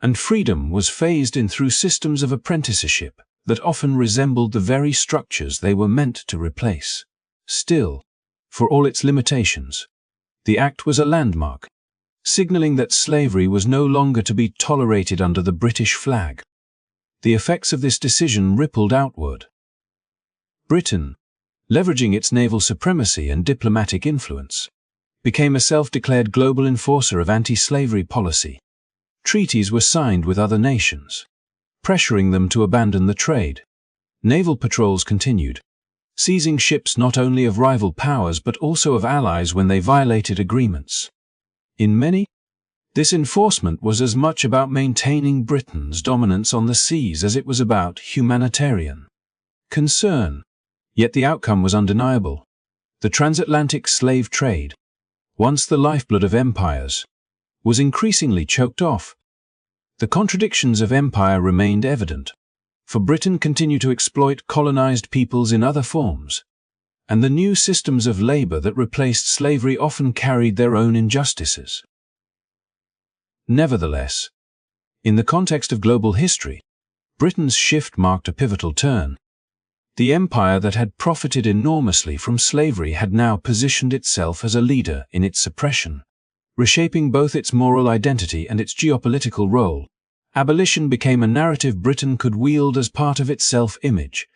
and freedom was phased in through systems of apprenticeship that often resembled the very structures they were meant to replace. Still, for all its limitations, the act was a landmark, signaling that slavery was no longer to be tolerated under the British flag. The effects of this decision rippled outward. Britain, leveraging its naval supremacy and diplomatic influence, became a self-declared global enforcer of anti-slavery policy. Treaties were signed with other nations, pressuring them to abandon the trade. Naval patrols continued, seizing ships not only of rival powers but also of allies when they violated agreements. In many, this enforcement was as much about maintaining Britain's dominance on the seas as it was about humanitarian concern. Yet the outcome was undeniable. The transatlantic slave trade, once the lifeblood of empires, was increasingly choked off. The contradictions of empire remained evident, for Britain continued to exploit colonized peoples in other forms, and the new systems of labor that replaced slavery often carried their own injustices. Nevertheless, in the context of global history, Britain's shift marked a pivotal turn. The empire that had profited enormously from slavery had now positioned itself as a leader in its suppression, reshaping both its moral identity and its geopolitical role. Abolition became a narrative Britain could wield as part of its self-image,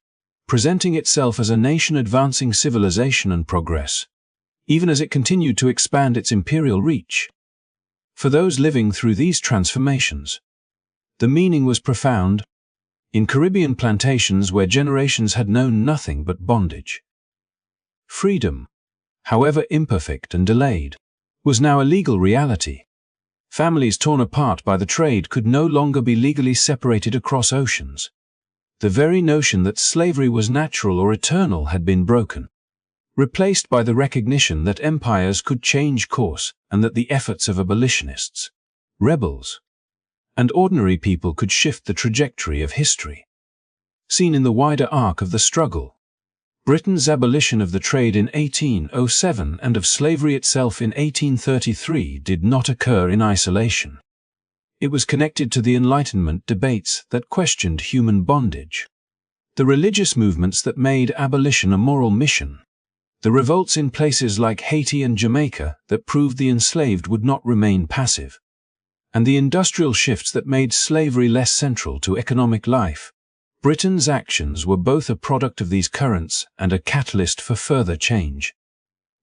presenting itself as a nation advancing civilization and progress, even as it continued to expand its imperial reach. For those living through these transformations, the meaning was profound. In Caribbean plantations where generations had known nothing but bondage, freedom, however imperfect and delayed, was now a legal reality. Families torn apart by the trade could no longer be legally separated across oceans. The very notion that slavery was natural or eternal had been broken, replaced by the recognition that empires could change course and that the efforts of abolitionists, rebels, and ordinary people could shift the trajectory of history. Seen in the wider arc of the struggle, Britain's abolition of the trade in 1807 and of slavery itself in 1833 did not occur in isolation. It was connected to the Enlightenment debates that questioned human bondage, the religious movements that made abolition a moral mission, the revolts in places like Haiti and Jamaica that proved the enslaved would not remain passive, and the industrial shifts that made slavery less central to economic life. Britain's actions were both a product of these currents and a catalyst for further change.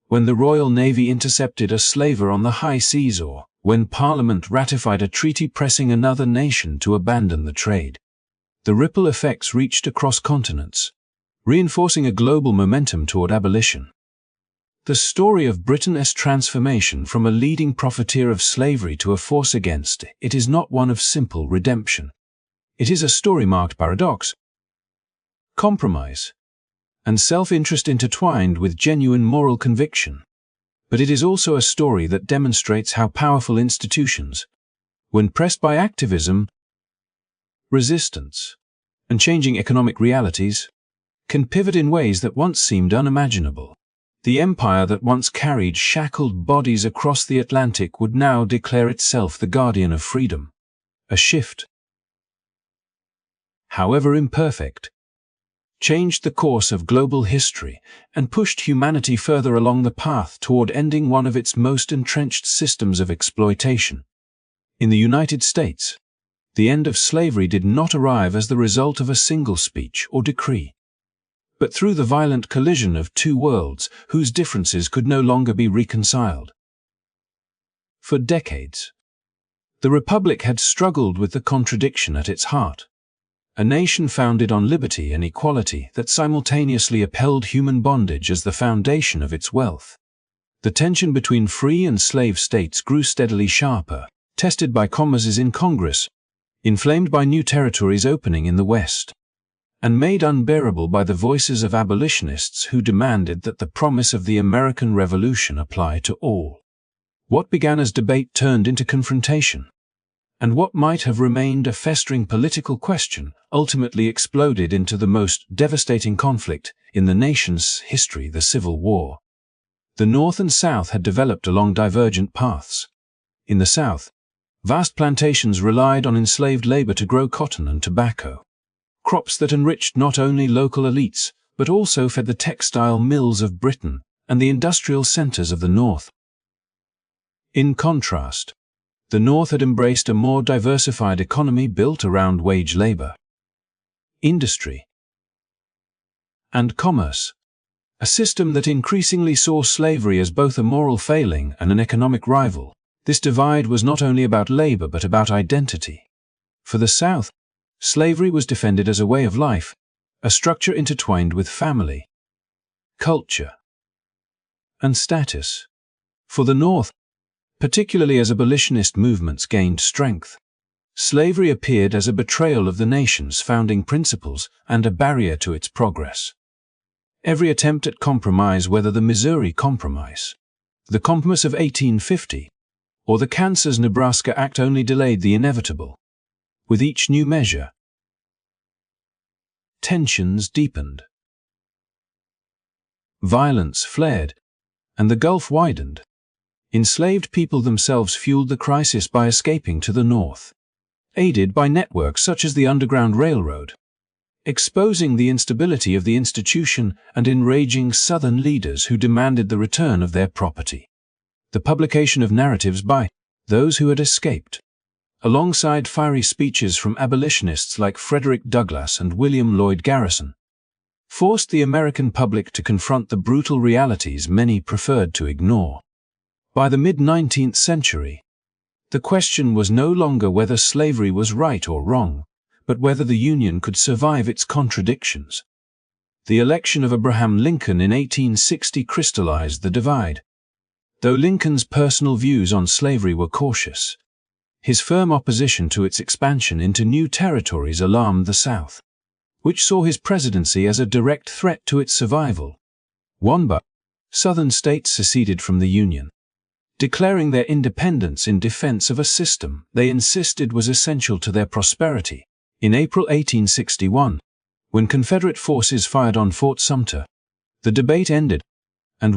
When the Royal Navy intercepted a slaver on the high seas, or when Parliament ratified a treaty pressing another nation to abandon the trade, the ripple effects reached across continents, reinforcing a global momentum toward abolition. The story of Britain's transformation from a leading profiteer of slavery to a force against it is not one of simple redemption. It is a story marked by paradox, compromise, and self-interest intertwined with genuine moral conviction. But it is also a story that demonstrates how powerful institutions, when pressed by activism, resistance, and changing economic realities, can pivot in ways that once seemed unimaginable. The empire that once carried shackled bodies across the Atlantic would now declare itself the guardian of freedom. A shift, however imperfect, changed the course of global history and pushed humanity further along the path toward ending one of its most entrenched systems of exploitation. In the United States, the end of slavery did not arrive as the result of a single speech or decree, but through the violent collision of two worlds whose differences could no longer be reconciled. For decades, the Republic had struggled with the contradiction at its heart. a nation founded on liberty and equality that simultaneously upheld human bondage as the foundation of its wealth. The tension between free and slave states grew steadily sharper, tested by commerces in Congress, inflamed by new territories opening in the West, and made unbearable by the voices of abolitionists who demanded that the promise of the American Revolution apply to all. What began as debate turned into confrontation, and what might have remained a festering political question ultimately exploded into the most devastating conflict in the nation's history, the Civil War. The North and South had developed along divergent paths. In the South, vast plantations relied on enslaved labor to grow cotton and tobacco, crops that enriched not only local elites, but also fed the textile mills of Britain and the industrial centers of the North. In contrast, the North had embraced a more diversified economy built around wage labor, industry, and commerce, a system that increasingly saw slavery as both a moral failing and an economic rival. This divide was not only about labor but about identity. For the South, slavery was defended as a way of life, a structure intertwined with family, culture, and status. For the North, particularly as abolitionist movements gained strength, slavery appeared as a betrayal of the nation's founding principles and a barrier to its progress. Every attempt at compromise, whether the Missouri Compromise, the Compromise of 1850, or the Kansas-Nebraska Act, only delayed the inevitable. With each new measure, tensions deepened, violence flared, and the gulf widened. Enslaved people themselves fueled the crisis by escaping to the North, aided by networks such as the Underground Railroad, exposing the instability of the institution and enraging Southern leaders who demanded the return of their property. The publication of narratives by those who had escaped, alongside fiery speeches from abolitionists like Frederick Douglass and William Lloyd Garrison, forced the American public to confront the brutal realities many preferred to ignore. By the mid-19th century, the question was no longer whether slavery was right or wrong, but whether the Union could survive its contradictions. The election of Abraham Lincoln in 1860 crystallized the divide. Though Lincoln's personal views on slavery were cautious, his firm opposition to its expansion into new territories alarmed the South, which saw his presidency as a direct threat to its survival. Southern states seceded from the Union, declaring their independence in defense of a system they insisted was essential to their prosperity. In April 1861, when Confederate forces fired on Fort Sumter, the debate ended, and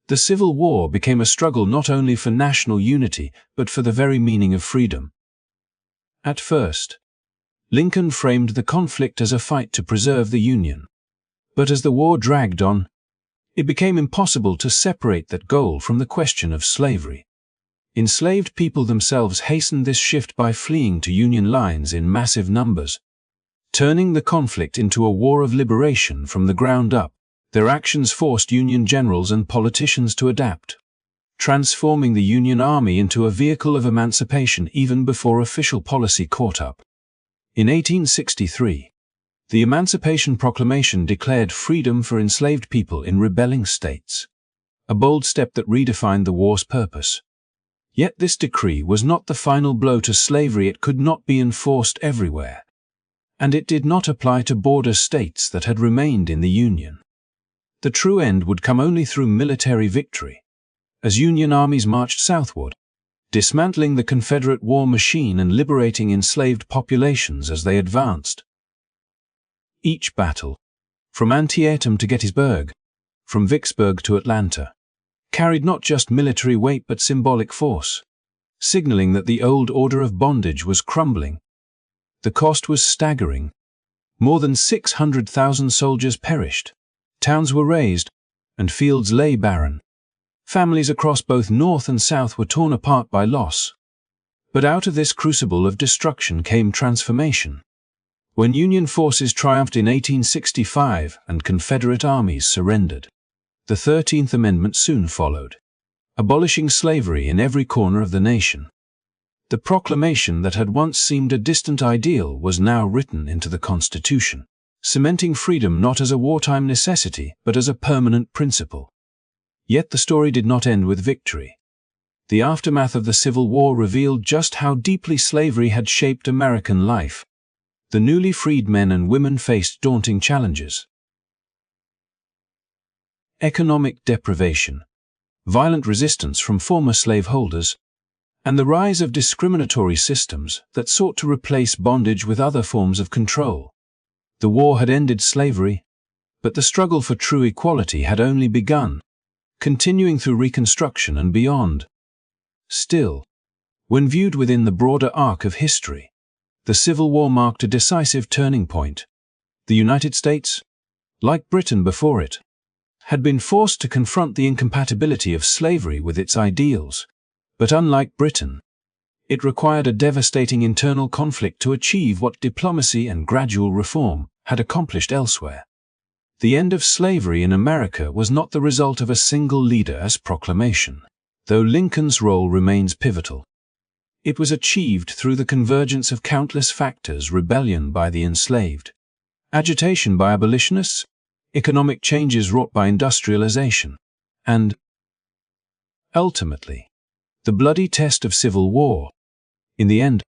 the Civil War became a struggle not only for national unity but for the very meaning of freedom. At first, Lincoln framed the conflict as a fight to preserve the Union. But as the war dragged on, it became impossible to separate that goal from the question of slavery. Enslaved people themselves hastened this shift by fleeing to Union lines in massive numbers, turning the conflict into a war of liberation from the ground up. Their actions forced Union generals and politicians to adapt, transforming the Union Army into a vehicle of emancipation even before official policy caught up. In 1863, the Emancipation Proclamation declared freedom for enslaved people in rebelling states, a bold step that redefined the war's purpose. Yet this decree was not the final blow to slavery. It could not be enforced everywhere, and it did not apply to border states that had remained in the Union. The true end would come only through military victory, as Union armies marched southward, dismantling the Confederate war machine and liberating enslaved populations as they advanced. Each battle, from Antietam to Gettysburg, from Vicksburg to Atlanta, carried not just military weight but symbolic force, signaling that the old order of bondage was crumbling. The cost was staggering. More than 600,000 soldiers perished, towns were razed, and fields lay barren. Families across both North and South were torn apart by loss. But out of this crucible of destruction came transformation. When Union forces triumphed in 1865 and Confederate armies surrendered, the 13th Amendment soon followed, abolishing slavery in every corner of the nation. The proclamation that had once seemed a distant ideal was now written into the Constitution, cementing freedom not as a wartime necessity but as a permanent principle. Yet the story did not end with victory. The aftermath of the Civil War revealed just how deeply slavery had shaped American life. The newly freed men and women faced daunting challenges. Economic deprivation, violent resistance from former slaveholders, and the rise of discriminatory systems that sought to replace bondage with other forms of control. The war had ended slavery, but the struggle for true equality had only begun, continuing through Reconstruction and beyond. Still, when viewed within the broader arc of history, the Civil War marked a decisive turning point. The United States, like Britain before it, had been forced to confront the incompatibility of slavery with its ideals, but unlike Britain, it required a devastating internal conflict to achieve what diplomacy and gradual reform had accomplished elsewhere. The end of slavery in America was not the result of a single leader's proclamation, though Lincoln's role remains pivotal. It was achieved through the convergence of countless factors: rebellion by the enslaved, agitation by abolitionists, economic changes wrought by industrialization, and, ultimately, the bloody test of civil war. In the end,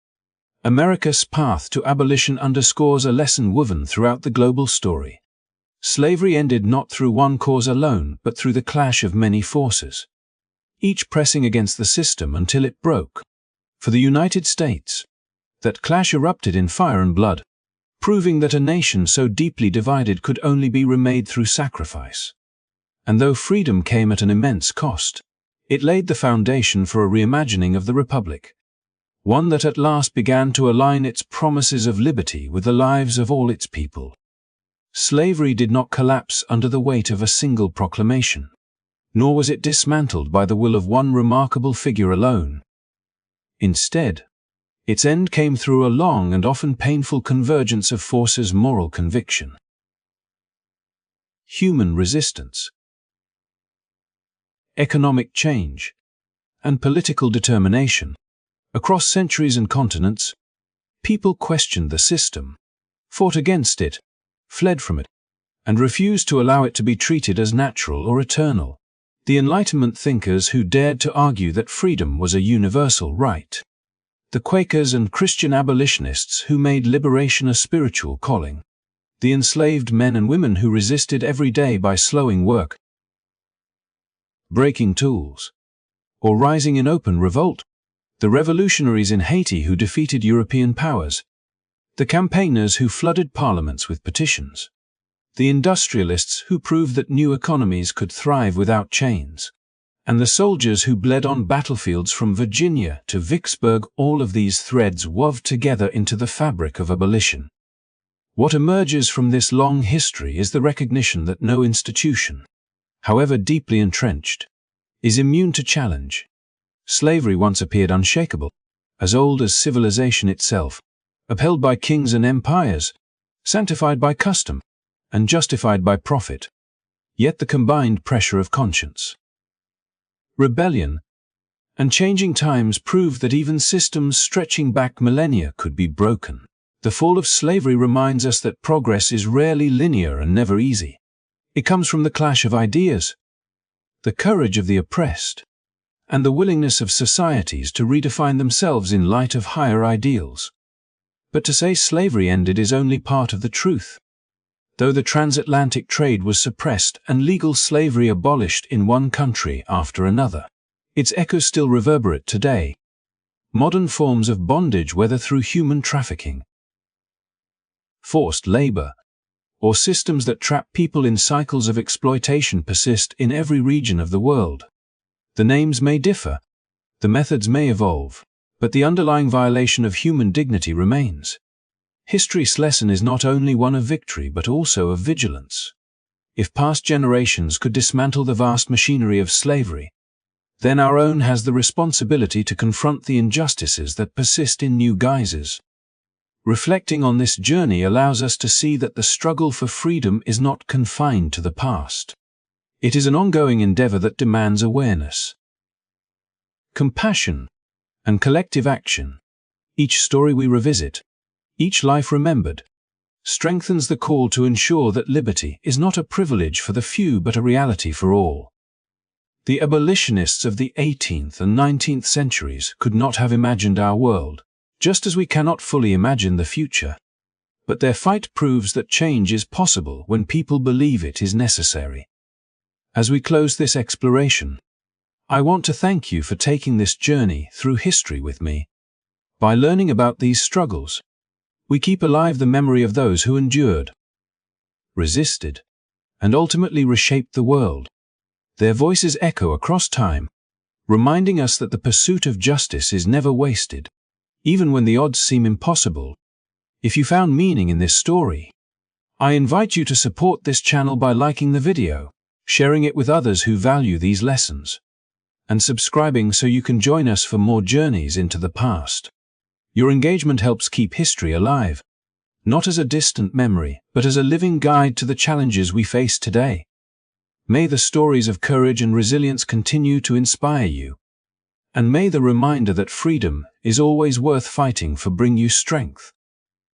America's path to abolition underscores a lesson woven throughout the global story. Slavery ended not through one cause alone, but through the clash of many forces, each pressing against the system until it broke. For the United States, that clash erupted in fire and blood, proving that a nation so deeply divided could only be remade through sacrifice. And though freedom came at an immense cost, it laid the foundation for a reimagining of the Republic, one that at last began to align its promises of liberty with the lives of all its people. Slavery did not collapse under the weight of a single proclamation, nor was it dismantled by the will of one remarkable figure alone. Instead, its end came through a long and often painful convergence of forces: moral conviction, human resistance, economic change, and political determination. Across centuries and continents, people questioned the system, fought against it, fled from it, and refused to allow it to be treated as natural or eternal. The Enlightenment thinkers who dared to argue that freedom was a universal right. The Quakers and Christian abolitionists who made liberation a spiritual calling. The enslaved men and women who resisted every day by slowing work, breaking tools, or rising in open revolt. The revolutionaries in Haiti who defeated European powers. The campaigners who flooded parliaments with petitions. The industrialists who proved that new economies could thrive without chains. And the soldiers who bled on battlefields from Virginia to Vicksburg. All of these threads wove together into the fabric of abolition. What emerges from this long history is the recognition that no institution, however deeply entrenched, is immune to challenge. Slavery once appeared unshakable, as old as civilization itself, upheld by kings and empires, sanctified by custom, and justified by profit. Yet the combined pressure of conscience, rebellion, and changing times proved that even systems stretching back millennia could be broken. The fall of slavery reminds us that progress is rarely linear and never easy. It comes from the clash of ideas, the courage of the oppressed, and the willingness of societies to redefine themselves in light of higher ideals. But to say slavery ended is only part of the truth. Though the transatlantic trade was suppressed and legal slavery abolished in one country after another, its echoes still reverberate today. Modern forms of bondage, whether through human trafficking, forced labor, or systems that trap people in cycles of exploitation, persist in every region of the world. The names may differ, the methods may evolve, but the underlying violation of human dignity remains. History's lesson is not only one of victory but also of vigilance. If past generations could dismantle the vast machinery of slavery, then our own has the responsibility to confront the injustices that persist in new guises. Reflecting on this journey allows us to see that the struggle for freedom is not confined to the past. It is an ongoing endeavor that demands awareness, compassion, and collective action. Each story we revisit, each life remembered, strengthens the call to ensure that liberty is not a privilege for the few but a reality for all. The abolitionists of the 18th and 19th centuries could not have imagined our world, just as we cannot fully imagine the future. But their fight proves that change is possible when people believe it is necessary. As we close this exploration, I want to thank you for taking this journey through history with me. By learning about these struggles, we keep alive the memory of those who endured, resisted, and ultimately reshaped the world. Their voices echo across time, reminding us that the pursuit of justice is never wasted, even when the odds seem impossible. If you found meaning in this story, I invite you to support this channel by liking the video, sharing it with others who value these lessons, and subscribing so you can join us for more journeys into the past. Your engagement helps keep history alive, not as a distant memory, but as a living guide to the challenges we face today. May the stories of courage and resilience continue to inspire you, and may the reminder that freedom is always worth fighting for bring you strength.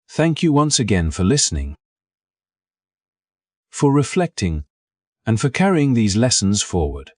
Thank you once again for listening, for reflecting, and for carrying these lessons forward.